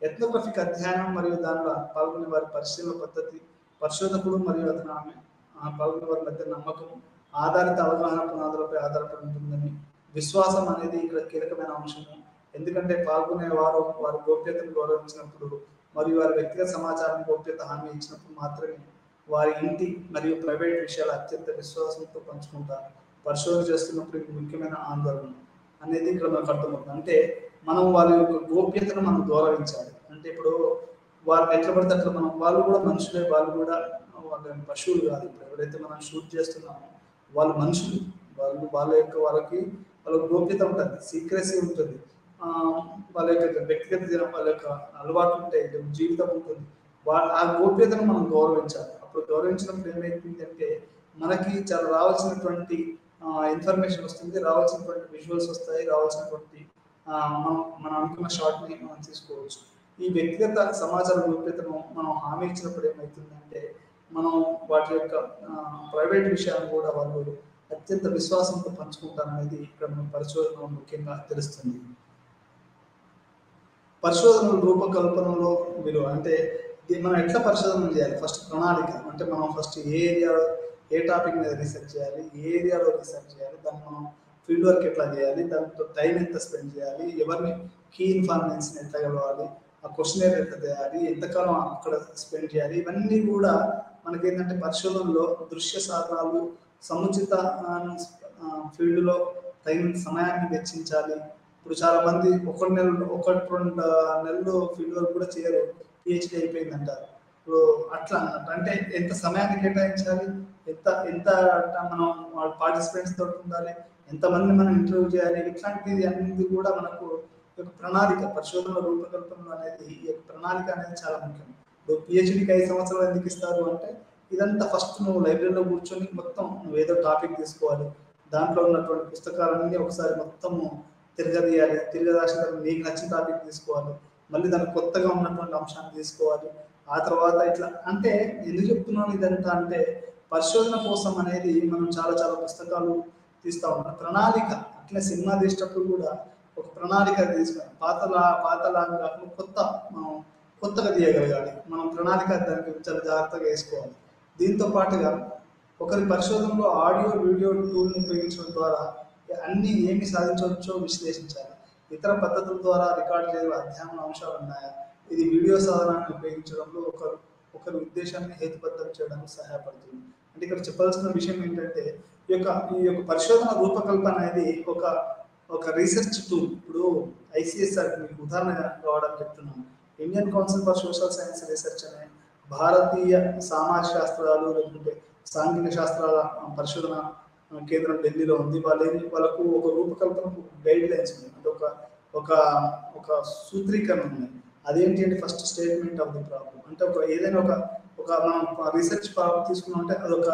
ఎథ్నోగ్రఫిక్ అధ్యయనం మరియు దానిలో పాల్గొనే వారి పరిశీలన పద్ధతి, పరిశోధకుడు మరియు అతను పాల్గొనే వారి మధ్య నమ్మకం ఆధారిత అవగాహన పునాదులపై ఆధారపడి ఉంటుందని, విశ్వాసం అనేది ఇక్కడ కీలకమైన అంశము. ఎందుకంటే పాల్గొనే వారి గోప్యతను గౌరవించినప్పుడు మరియు వారి వ్యక్తిగత సమాచారం గోప్యత హామీ ఇచ్చినప్పుడు మాత్రమే వారి ఇంటి మరియు ప్రైవేట్ విషయాలు అత్యంత విశ్వాసంతో పంచుకుంటారు. పరిశోధన చేస్తున్నప్పుడు ఇది ముఖ్యమైన ఆందోళన అనేది ఇక్కడ మనకు అర్థమవుతుంది. అంటే మనం వాళ్ళ యొక్క గోప్యతను మనం గౌరవించాలి. అంటే ఇప్పుడు వారిని ఎట్లా పడితే అట్లా వాళ్ళు కూడా మనుషులే, వాళ్ళు కూడా వాళ్ళ పశువులు కాదు. ఇప్పుడు ఎవరైతే మనం షూట్ చేస్తున్నామో వాళ్ళు మనుషులు, వాళ్ళకి గోప్యత ఉంటుంది, సీక్రెసీ ఉంటుంది, వాళ్ళ యొక్క వ్యక్తిగత వాళ్ళ యొక్క అలవాట్లు ఉంటాయి, జీవితం ఉంటుంది. ఆ గోప్యతను మనం గౌరవించాలి. అప్పుడు గౌరవించినప్పుడు ఏమైతుంది అంటే మనకి చాలా రావాల్సినటువంటి ఇన్ఫర్మేషన్ వస్తుంది, రావాల్సినటువంటి విజువల్స్ వస్తాయి, రావాల్సినటువంటి మనం అనుకున్న షాట్ని మనం తీసుకోవచ్చు. ఈ వ్యక్తిగత సమాచార గోప్యతను మనం హామీ ఇచ్చినప్పుడు ఏమవుతుందంటే మనం వాటి యొక్క ప్రైవేట్ విషయాన్ని కూడా వాళ్ళు అత్యంత విశ్వాసంతో పంచుకుంటారనేది ఇక్కడ మన పరిశోధన ముఖ్యంగా తెలుస్తుంది. పరిశోధనల రూపకల్పనలో మీరు అంటే మనం ఎట్లా పరిశోధన చేయాలి? ఫస్ట్ ప్రణాళిక, అంటే మనం ఫస్ట్ ఏ టాపిక్ మీద రీసెర్చ్ చేయాలి, ఏ ఏరియాలో రీసెర్చ్ చేయాలి, దాన్ని మనం ఫీల్డ్ వర్క్ ఎట్లా చేయాలి, దాంతో టైం ఎంత స్పెండ్ చేయాలి, ఎవరిని కీ ఇన్ఫర్మేషన్ ఎట్లా కలవాలి, ఆ క్వశ్చన్ ఎట్లా చేయాలి, ఎంతకాలం అక్కడ స్పెండ్ చేయాలి, ఇవన్నీ కూడా మనకి ఏంటంటే పరిశోధనలో దృశ్య సాధనాలు, సముచిత ఫీల్డ్లో తగిన సమయాన్ని వెచ్చించాలి. ఇప్పుడు చాలా మంది 1-2 నెలలు ఫీల్డ్ వర్క్ కూడా చేయరు, పిహెచ్డి అయిపోయింది అంటారు. ఇప్పుడు అట్లా అన్నట్టు అంటే ఎంత సమయాన్ని కేటాయించాలి, ఎంత మనం పార్టిసిపెంట్స్ తోటి ఉండాలి, ఎంతమంది మనం ఇంటర్వ్యూ చేయాలి, ఇట్లాంటిది అనేది కూడా మనకు ఒక ప్రణాళిక, పరిశోధన రూపకల్పన అనేది ఈ యొక్క ప్రణాళిక అనేది చాలా ముఖ్యం. ఇప్పుడు పిహెచ్డికి 5 సంవత్సరాలు ఎందుకు ఇస్తారు అంటే ఇదంతా ఫస్ట్ నువ్వు లైబ్రరీలో కూర్చొని మొత్తం నువ్వు ఏదో టాపిక్ తీసుకోవాలి, దాంట్లో ఉన్నటువంటి పుస్తకాలన్నీ ఒకసారి మొత్తము తిరగరాసిన నీకు నచ్చిన టాపిక్ తీసుకోవాలి, మళ్ళీ దానికి కొత్తగా ఉన్నటువంటి అంశాన్ని తీసుకోవాలి. ఆ తర్వాత ఇట్లా అంటే ఎందుకు చెప్తున్నాను ఇదంతా అంటే పరిశోధన కోసం అనేది మనం చాలా చాలా పుస్తకాలు తీస్తూ ఉంటాం. ప్రణాళిక అట్లే సినిమా తీసేటప్పుడు కూడా ఒక ప్రణాళిక తీసుకొని పాతలాగా కాకుండా మనం కొత్తగా తీయగలగాలి. మనం ప్రణాళిక దానికి చాలా జాగ్రత్తగా వేసుకోవాలి. దీంతో పాటుగా ఒకరి పరిశోధనలో ఆడియో వీడియో టూల్ని ఉపయోగించడం ద్వారా అన్ని ఏమి సాధించవచ్చో విశ్లేషించాలి. ఇతర పద్ధతుల ద్వారా రికార్డు చేయగల అధ్యయన అంశాలు ఉన్నాయా, ఇది వీడియో సాధనాన్ని ఉపయోగించడంలో ఒకరి ఉద్దేశాన్ని హేతుబద్ధం చేయడానికి సహాయపడుతుంది. అంటే ఇక్కడ చెప్పాల్సిన విషయం ఏంటంటే ఈ యొక్క పరిశోధన రూపకల్పన అనేది ఒక రీసెర్చ్ టూల్. ఇప్పుడు ICSR మీకు ఉదాహరణ కావడానికి చెప్తున్నాను. Indian council for social science research అనే భారతీయ సామాజిక శాస్త్రాలు లేకుంటే సాంఘిక శాస్త్రాల పరిశోధన కేంద్రం ఢిల్లీలో ఉంది. వాళ్ళకు ఒక రూపకల్పన గైడ్ లైన్స్ ఉంది, అంటే ఒక సూత్రీకరణ ఉంది. అదేంటి అంటే first statement of the problem, అంటే ఏదైనా ఒక మనం రీసెర్చ్ ప్రాబ్లం తీసుకున్నాం అంటే అదొక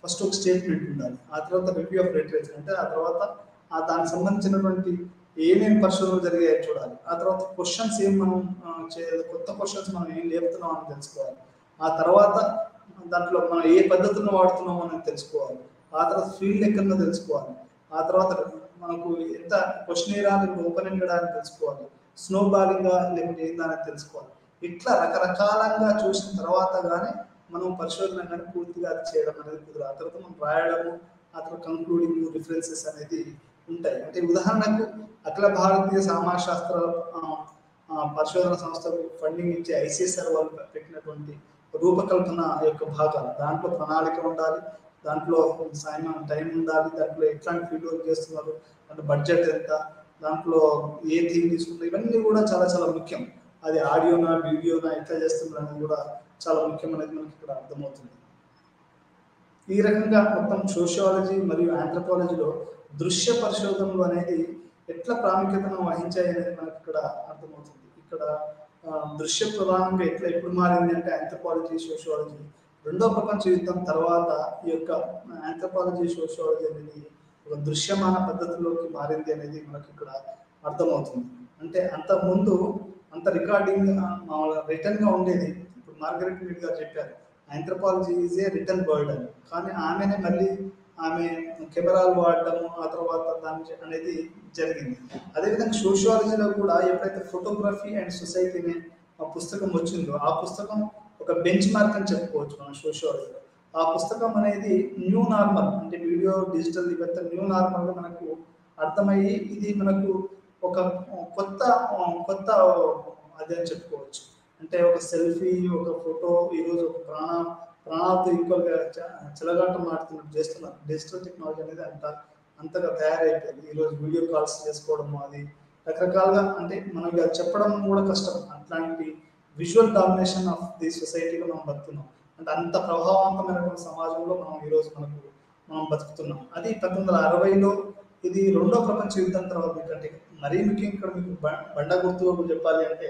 ఫస్ట్ ఒక స్టేట్మెంట్ ఉండాలి. ఆ తర్వాత రివ్యూ ఆఫ్ లిటరేచర్, అంటే ఆ తర్వాత దానికి సంబంధించినటువంటి ఏమేమి పరిశోధనలు జరిగాయో చూడాలి. ఆ తర్వాత క్వశ్చన్స్ ఏం మనం చేయాలి, కొత్త క్వశ్చన్స్ మనం ఏం లేపుతున్నాం అని తెలుసుకోవాలి. ఆ తర్వాత దాంట్లో మనం ఏ పద్ధతులను వాడుతున్నాం అని తెలుసుకోవాలి. ఆ తర్వాత ఫీల్డ్ ఎక్కడో తెలుసుకోవాలి. ఆ తర్వాత మనకు ఎంత క్వశ్చన్ ఓపెన్ ఎండెడ్ అని తెలుసుకోవాలి, స్నో బాలింగ్ లేకుంటే ఏందని తెలుసుకోవాలి. ఇట్లా రకరకాలంగా చూసిన తర్వాత కానీ మనం పరిశోధన కానీ పూర్తిగా అది చేయడం అనేది కుదరదు. ఆ తర్వాత మనం రాయడము, ఆ తర్వాత కంక్లూడింగ్ రిఫరెన్సెస్ అనేది ఉంటాయి. అంటే ఉదాహరణకు అఖిల భారతీయ సామాజిక శాస్త్ర పరిశోధన సంస్థకు ఫండింగ్ ఇచ్చే ICSR వాళ్ళు పెట్టినటువంటి రూపకల్పన యొక్క భాగాలు, దాంట్లో ప్రణాళిక ఉండాలి, దాంట్లో టైం ఉండాలి, దాంట్లో ఎట్లాంటి ఫీల్డ్ వర్క్ చేస్తున్నారు, అంటే బడ్జెట్ ఎంత, దాంట్లో ఏ థీమ్ తీసుకుంటారు, ఇవన్నీ కూడా చాలా చాలా ముఖ్యం. అది ఆడియోనా వీడియోనా ఎట్లా చేస్తున్నారు అనేది కూడా చాలా ముఖ్యం అనేది మనకి ఇక్కడ అర్థమవుతుంది. ఈ రకంగా మొత్తం సోషియాలజీ మరియు ఆంథ్రోపాలజీలో దృశ్య పరిశోధనలు అనేది ఎట్లా ప్రాముఖ్యతను వహించాయి అనేది మనకి ఇక్కడ అర్థమవుతుంది. ఇక్కడ దృశ్య ప్రధానంగా ఎప్పుడు మారింది అంటే ఆంథ్రోపాలజీ, సోషియాలజీ రెండో ప్రపంచ యుద్ధం తర్వాత ఈ యొక్క ఆంథ్రోపాలజీ, సోషియాలజీ అనేది ఒక దృశ్యమాన పద్ధతిలోకి మారింది అనేది మనకి ఇక్కడ అర్థమవుతుంది. అంటే అంతకుముందు అంత రికార్డింగ్ రిటర్న్ గా ఉండేది. ఇప్పుడు మార్గరెట్ మీడ్ గారు చెప్పారు anthropology is a return bird అని, కానీ ఆమె కెమెరాలు వాడటము ఆ తర్వాత దాని అనేది జరిగింది. అదేవిధంగా సోషియాలజీలో కూడా ఎప్పుడైతే ఫోటోగ్రఫీ అండ్ సొసైటీ అనే పుస్తకం వచ్చిందో ఆ పుస్తకం ఒక బెంచ్ మార్క్ అని చెప్పుకోవచ్చు మనం సోషియాలజీలో. ఆ పుస్తకం అనేది న్యూ నార్మల్, అంటే వీడియో డిజిటల్ ఇవంతా న్యూ నార్మల్గా మనకు అర్థమయ్యి ఇది మనకు ఒక కొత్త అదే అని చెప్పుకోవచ్చు. అంటే ఒక సెల్ఫీ, ఒక ఫోటో ఈరోజు ఒక ప్రాణాలతో ఇంకొక చెలగాటం ఆడుతున్నట్టు చేస్తున్నారు. డిజిటల్ టెక్నాలజీ అనేది అంతగా తయారైపోయింది. ఈరోజు వీడియో కాల్స్ చేసుకోవడం అది రకరకాలుగా, అంటే మనం చెప్పడం కూడా కష్టం. అట్లాంటి విజువల్ డామినేషన్ ఆఫ్ ది సొసైటీలో మనం బతుకున్నాం. అంటే అంత ప్రభావవంతమైనటువంటి సమాజంలో ఈరోజు మనం బతుకుతున్నాం. అది 1960లో ఇది రెండో ప్రపంచ యుద్ధం తర్వాత, అంటే మరీ ముఖ్యం ఇక్కడ మీకు బండ గుర్తు చెప్పాలి అంటే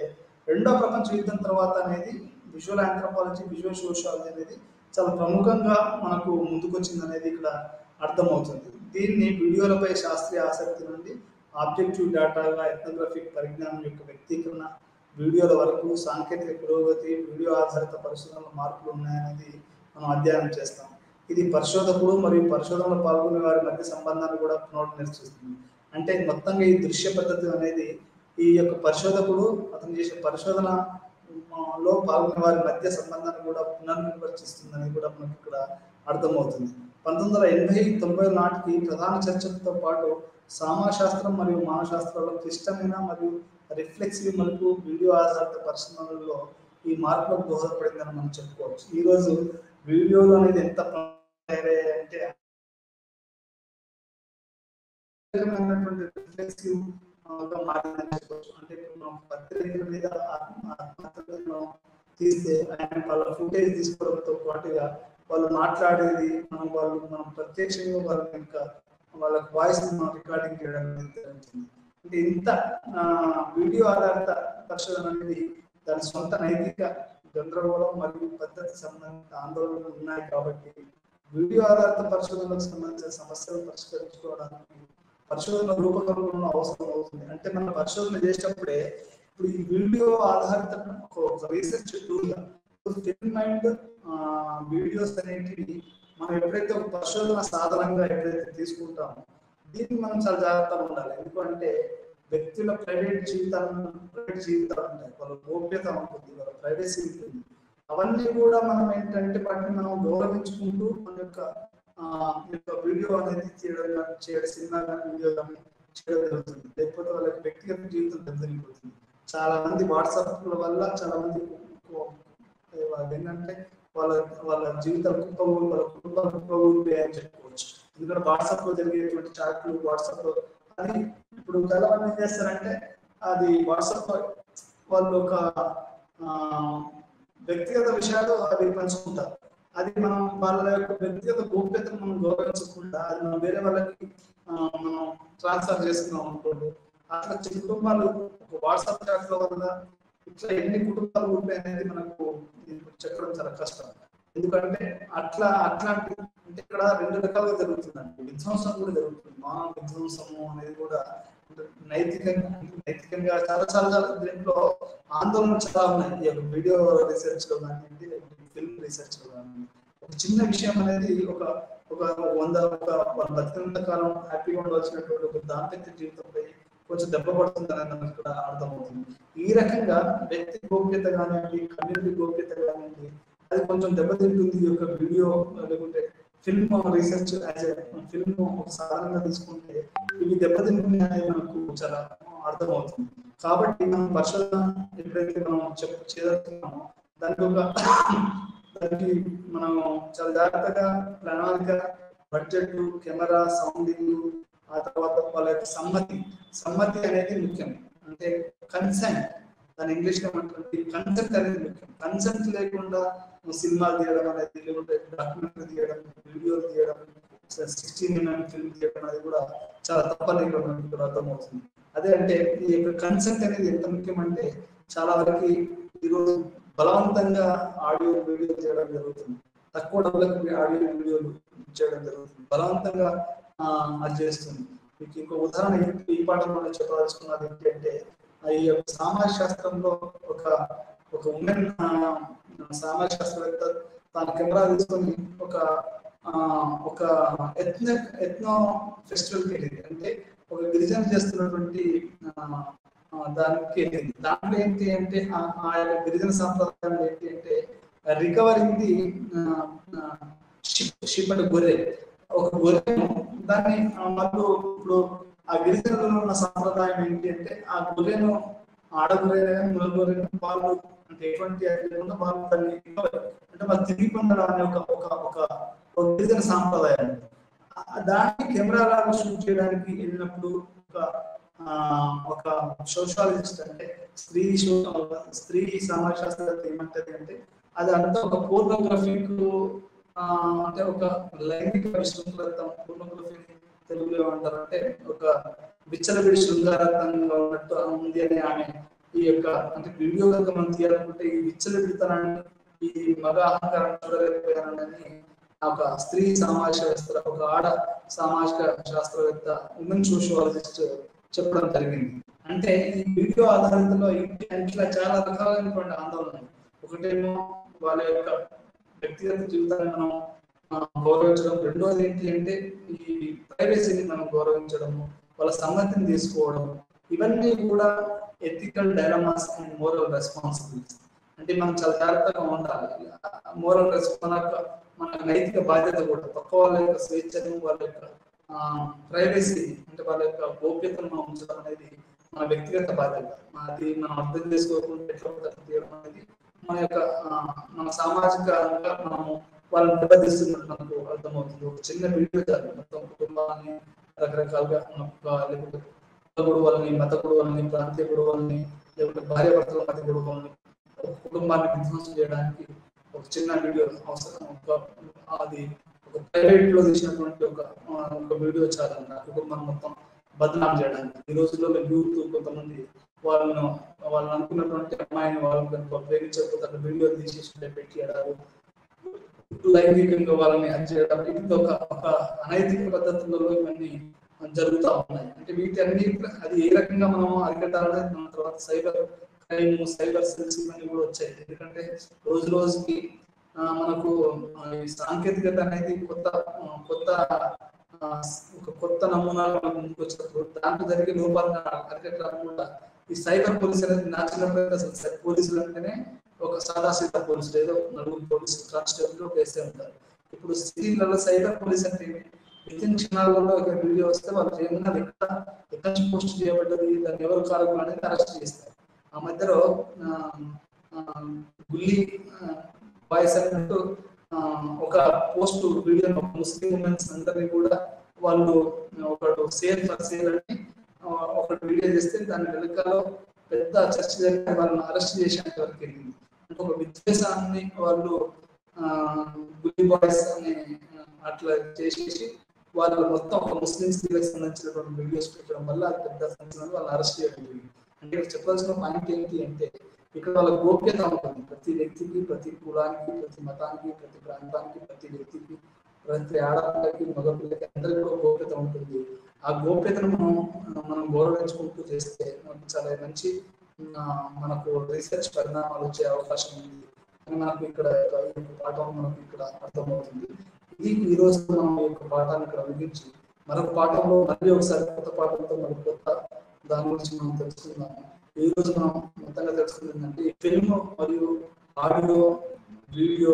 రెండో ప్రపంచ యుద్ధం తర్వాత అనేది విజువల్ ఆంథ్రోపాలజీ, విజువల్ సోషియాలజీ అనేది చాలా ప్రముఖంగా మనకు ముందుకొచ్చింది అనేది ఇక్కడ అర్థమవుతుంది. దీన్ని వీడియోలపై శాస్త్రీయ ఆసక్తి నుండి ఆబ్జెక్టివ్ డేటాగా ఎథ్నోగ్రఫిక్ పరిజ్ఞానం యొక్క వ్యక్తీకరణ వీడియోల వరకు సాంకేతిక పురోగతి, వీడియో ఆధారిత పరిశోధనల మార్పులు ఉన్నాయనేది మనం అధ్యయనం చేస్తాం. ఇది పరిశోధకుడు మరియు పరిశోధనలో పాల్గొనే వారి మధ్య సంబంధాన్ని కూడా పునర్నిర్వచిస్తుంది. అంటే మొత్తంగా ఈ దృశ్య పద్ధతి అనేది ఈ యొక్క పరిశోధకుడు అతను చేసే పరిశోధనలో పాల్గొనే వారి మధ్య సంబంధాన్ని కూడా పునర్నిర్వచిస్తుందని కూడా మనకి ఇక్కడ అర్థమవుతుంది. 1980-90 నాటికి ప్రధాన చర్చలతో పాటు సామాశాస్త్రం మరియు మానవశాస్త్రాల్లో క్లిష్టమైన మరియు రిఫ్లెక్సివ్ మలుపు వీడియో ఆధారిత పరిశోధనలలో ఈ మార్పులకు దోహదపడిందని మనం చెప్పుకోవచ్చు. ఈరోజు వీడియోలు అనేది ఎంత అంటే రిఫ్లెక్సివ్ మారిందని చెప్పవచ్చు. అంటే మనం పత్రికల మీద తీస్తే వాళ్ళ ఫుటేజ్ తీసుకోవడంతో పాటుగా వాళ్ళు మాట్లాడేది మనం ప్రత్యక్షంగా వాళ్ళ ఇంకా వాళ్ళ వాయిస్ రికార్డింగ్ చేయడం జరుగుతుంది. అంటే ఇంత వీడియో ఆధారిత పరిశోధన అనేది దాని సొంత నైతిక గందరగోళం మరియు పద్ధతి సంబంధిత ఆందోళనలు ఉన్నాయి. కాబట్టి వీడియో ఆధారిత పరిశోధనలకు సంబంధించిన సమస్యలు పరిష్కరించుకోవడానికి పరిశోధన రూపకల్పన అవసరం అవుతుంది. అంటే మనం పరిశోధన చేసేటప్పుడే ఇప్పుడు ఈ వీడియో ఆధారిత research tool film and videos అనేటివి మనం ఎప్పుడైతే ఒక పరిశోధన సాధనంగా ఎప్పుడైతే తీసుకుంటామో దీన్ని మనం చాలా జాగ్రత్తగా ఉండాలి. ఎందుకంటే వ్యక్తుల ప్రైవేట్ జీవితాలు ఉంటాయి, వాళ్ళ గోప్యత ఉంటుంది, వాళ్ళ ప్రైవసీ ఉంటుంది. అవన్నీ కూడా మనం ఏంటంటే వాటిని మనం గౌరవించుకుంటూ మన యొక్క వీడియో అనేది చేయడం సినిమా కానీ వీడియో కానీ చేయడం జరుగుతుంది. లేకపోతే వాళ్ళకి వ్యక్తిగత జీవితం దెబ్బతిపోతుంది. చాలా మంది వాట్సాప్ వల్ల చాలా మంది ఏంటంటే వాళ్ళ జీవితాలు వాళ్ళ కుటుంబాలు కుప్పగూలిపోయాయని చెప్పుకోవచ్చు. ఎందుకంటే వాట్సాప్ లో జరిగేటువంటి చాట్లు వాట్సాప్ లో అది ఇప్పుడు చాలా మంది ఏం చేస్తారంటే అది వాట్సాప్ వాళ్ళు ఒక వ్యక్తిగత విషయాలు అవి పంచుకుంటారు. అది మనం వాళ్ళ యొక్క వ్యక్తిగత గోప్యతను మనం గౌరవించకుండా అది మనం వేరే వాళ్ళకి మనం ట్రాన్స్ఫర్ చేసుకున్నాం అనుకోండి. అట్లా కుటుంబాలు వాట్సాప్ చాట్ల వల్ల ఇట్లా ఎన్ని కుటుంబాలు ఉంటాయి అనేది మనకు చెప్పడం చాలా కష్టం. ఎందుకంటే అట్లాంటి అంటే ఇక్కడ 2 రకాలుగా జరుగుతుందండి. విధ్వంసం కూడా జరుగుతుంది. మానవ విధ్వంసము అనేది కూడా నైతికంగా చాలా దీంట్లో ఆందోళన చాలా ఉన్నాయి. ఈ యొక్క వీడియో రీసెర్చ్ లో కానివ్వండి, ఫిల్మ్ రీసెర్చ్ లో కానివ్వండి. ఒక చిన్న విషయం అనేది ఒక బతికినంత కాలం హ్యాపీగా ఉండవలసినటువంటి ఒక దాంపత్య జీవితంపై కొంచెం దెబ్బ పడుతుందని మనకు కూడా అర్థమవుతుంది. ఈ రకంగా వ్యక్తి గోప్యత కానివ్వండి, కమ్యూనిటీ గోప్యత కానివ్వండి, అది కొంచెం దెబ్బతింటుంది. ఈ యొక్క వీడియో లేకుంటే ఫిల్మ్ రీసెర్చ్ ఫిల్మ్ ఒక సాధారణంగా తీసుకుంటే ఇవి దెబ్బతింటుంది అనేది మనకు చాలా అర్థమవుతుంది. కాబట్టి మనం పరిశోధన ఎప్పుడైతే మనం చేస్తున్నామో దానికి మనం చాలా జాగ్రత్తగా ప్రణాళిక, బడ్జెట్, కెమెరా, సౌండింగ్, ఆ తర్వాత వాళ్ళ యొక్క సమ్మతి అనేది ముఖ్యం. అంటే కన్సెంట్, దాని ఇంగ్లీష్ లో ఏమంటారంటే కన్సెంట్ అనేది ముఖ్యం. కన్సెంట్ లేకుండా సినిమాలు తీయడం అనేది, లేకుంటే డాక్యుమెంటరీ తీయడం, వీడియోలు తీయడం, 16mm ఫిల్మ్ తీయడం అనేది కూడా చాలా తప్పని ఇక్కడ అర్థమవుతుంది. అదే అంటే ఈ యొక్క కన్సెంట్ అనేది ఎంత ముఖ్యమంటే చాలా వరకు ఈరోజు బలవంతంగా ఆడియో వీడియో చేయడం జరుగుతుంది. తక్కువ డబ్బులకు ఆడియో వీడియోలు చేయడం జరుగుతుంది. బలవంతంగా అది చేస్తుంది. మీకు ఇంకో ఉదాహరణ ఈ పాఠంలో చెప్పదలుచుకున్నది ఏంటంటే ఈ యొక్క సమాజ శాస్త్రంలో ఒక ఉమెన్ సమాజ శాస్త్రవేత్త తన కెమెరా తీసుకొని ఒక ఎథ్నో ఫెస్టివల్కి వెళ్ళింది. అంటే ఒక గిరిజన చేస్తున్నటువంటి దానికి వెళ్ళింది. దాంట్లో ఏంటి అంటే ఆ యొక్క గిరిజన సంప్రదాయం ఏంటి అంటే రికవరింగ్ ది షిప్ అంటే గొర్రె, ఒక గొర్రెను దాన్ని వాళ్ళు ఇప్పుడు ఆ గిరిజనులలో ఉన్న సంప్రదాయం ఏంటి అంటే ఆ గొర్రెను ఆడగొర్రె ములగొర్రె వాళ్ళు అంటే ఎటువంటి లేకుండా వాళ్ళు దాన్ని అంటే వాళ్ళు తిరిగి పొందడం అనే ఒక గిరిజన సాంప్రదాయం. దాన్ని కెమెరాలో షూట్ చేయడానికి వెళ్ళినప్పుడు ఒక సోషాలజిస్ట్ అంటే స్త్రీ సమాజ శాస్త్రవేత్త ఏమంటది అంటే అది అంతా ఒక పోర్నోగ్రఫిక్ అంటే ఒక లైంగిక విశృంఖలత, పోర్నోగ్రఫీ తెలుగులో ఏమంటారు అంటే ఒక విచ్చలవిడి శృంగారతంగా ఉన్నట్టు ఉంది అని ఆమె ఈ యొక్క అంటే వీడియో కనుక మనం తీయాలనుకుంటే ఈ విచ్చలవిడితనాన్ని, ఈ మగ అహంకారం చూడలేకపోయానని ఒక స్త్రీ సామాజిక ఒక ఆడ సామాజిక శాస్త్రవేత్త ఉమెన్ సోషియాలజిస్ట్ చెప్పడం జరిగింది. అంటే ఈ వీడియో ఆధారితలో ఇట్లా చాలా రకాలైనటువంటి ఆందోళనలు. ఒకటేమో వాళ్ళ యొక్క వ్యక్తిగత జీవితాన్ని మనం గౌరవించడం, రెండోది ఏంటి అంటే ఈ ప్రైవసీని మనం గౌరవించడము, వాళ్ళ సమ్మతిని తీసుకోవడం, ఇవన్నీ కూడా ethical dilemmas and moral responsibilities. అంటే మనం చాలా జాగ్రత్తగా ఉండాలి. మోరల్ మన నైతిక బాధ్యత కూడా పక్క వాళ్ళ యొక్క స్వేచ్ఛను, వాళ్ళ యొక్క ప్రైవసీ అంటే వాళ్ళ యొక్క గోప్యతను మనం ఉంచడం అనేది మన వ్యక్తిగత బాధ్యత. అది మనం అర్థం చేసుకోకుండా ఎట్లా తీయడం అనేది మన సామాజికంగా మనము వాళ్ళని దెబ్బతీస్తున్నట్టు మనకు అర్థమవుతుంది. ఒక చిన్న వీడియో చాలు మొత్తం కుటుంబాన్ని రకరకాలుగా లేకపోతే గొడవలని, మత గొడవలని, ప్రాంతీయ గొడవలని, లేకపోతే భార్య భర్తల మధ్య గొడవలని, కుటుంబాన్ని విధ్వంసం చేయడానికి ఒక చిన్న వీడియో అవసరం. అది ఒక ప్రైవేట్ లో తీసినటువంటి ఒక వీడియో చాలు ఆ కుటుంబాన్ని మొత్తం బదనాం చేయడానికి. ఈ రోజుల్లో యూత్ కొంతమంది వాళ్ళను అనుకున్నటువంటి అమ్మాయిని వాళ్ళని ప్రేమించకపోతే అక్కడ వీడియో తీసేసి పెట్టేయడాలు, లైంగికంగా వాళ్ళని చేయడం, ఇది ఒక అనైతిక పద్ధతులలో ఇవన్నీ జరుగుతూ ఉన్నాయి. అంటే వీటన్ని అది ఏ రకంగా మనం అరికట్టాలనేది మన తర్వాత సైబర్ క్రైమ్, సైబర్ సెల్స్ ఇవన్నీ కూడా వచ్చాయి. ఎందుకంటే రోజు రోజుకి మనకు ఈ సాంకేతికత అనేది కొత్త నమూనాలు ముందుకు వచ్చినప్పుడు దాంట్లో జరిగే లోపాలను అరికట్టాలని కూడా ఈ సైబర్ పోలీస్ అనేది నాచినప్పుడు అసలు పోలీసులు అంటేనే ఒక సాదాసీత పోలీసులు, ఏదో నలుగురు పోలీసులు కానిస్టేబుల్ వేస్తే ఉంటారు. ఇప్పుడు సిటీలలో సైబర్ పోలీస్ అంటే వితిన్ క్షణాలలో ఒక వీడియో వస్తే వాళ్ళు ఏమన్నా ఎక్కడ పోస్ట్ చేయబడ్డది, దాన్ని ఎవరు కారకులు అనేది అరెస్ట్ చేస్తారు. ఆ మధ్యలో గుల్లి బాయ్స్ అన్నట్టు ఒక పోస్ట్ వీడియో ముస్లిం ఉమెన్స్ అందరినీ కూడా వాళ్ళు ఒకడు సేల్ ఫర్ సేల్ అని ఒకటి వీడియో చేస్తే దాని వెనకాల పెద్ద చర్చ జరిగి వాళ్ళని అరెస్ట్ చేసేంత వరకు వెళ్ళింది. అంటే ఒక విద్వేషాన్ని వాళ్ళు గుల్లి బాయ్స్ అని అట్లా చేసేసి వాళ్ళు మొత్తం ఒక ముస్లిం స్త్రీలకు సంబంధించినటువంటి వీడియోస్ పెట్టడం వల్ల అది పెద్ద సంచలనం, వాళ్ళని అరెస్ట్ చేయడం జరిగింది. అంటే ఇక్కడ చెప్పాల్సిన పాయింట్ ఏంటి అంటే ఇక్కడ వాళ్ళ గోప్యత ఉంటుంది. ప్రతి వ్యక్తికి, ప్రతి కులానికి, ప్రతి మతానికి, ప్రతి ప్రాంతానికి, ప్రతి వ్యక్తికి, ప్రతి ఆడపిల్లకి, మగపిల్లకి అందరికీ కూడా గోప్యత ఉంటుంది. ఆ గోప్యతను మనం గౌరవించుకుంటూ చేస్తే మనకు చాలా మంచి మనకు రీసెర్చ్ పరిణామాలు వచ్చే అవకాశం ఉంది అని మనకు ఇక్కడ పాఠం మనకు ఇక్కడ అర్థమవుతుంది. ఇది ఈ రోజు మనం ఈ యొక్క పాఠాన్ని ఇక్కడ ముగించి మరొక పాఠంలో మళ్ళీ ఒకసారి కొత్త పాఠంతో మనకు కొత్త దాని గురించి మనం తెలుసుకుందాము. ఈ రోజు మనం మొత్తంగా తెలుసుకుంది ఏంటంటే ఈ ఫిల్మ్ మరియు ఆడియో వీడియో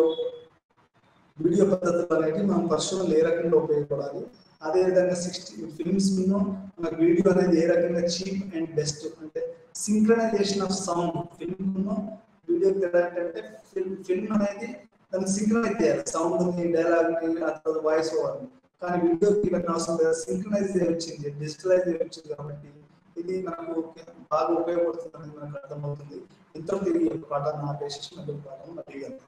పద్ధతులు అనేవి మనం పరిశ్రమలు ఏ రకంగా ఉపయోగపడాలి, అదేవిధంగా 60 ఫిల్మ్స్ మనకు వీడియో అనేది ఏ రకంగా చీప్ అండ్ బెస్ట్, అంటే synchronisation of sound. Film video ఏంటంటే ఫిల్మ్ అనేది దాన్ని సింక్రనైజ్ చేయాలి, సౌండ్ ని, డైలాగ్ ని, తర్వాత వాయిస్ ఓవర్. కానీ వీడియోకి ఇవన్నీ అవసరం లేదు, సింక్రనైజ్ వచ్చింది, డిజిటలైజ్ వచ్చింది. కాబట్టి ఇది మనకు బాగా ఉపయోగపడుతుందని మనకు అర్థమవుతుంది. ఇంతలో తిరిగి పాఠాన్ని ఆపేసి మళ్ళీ పాఠం అడిగాను.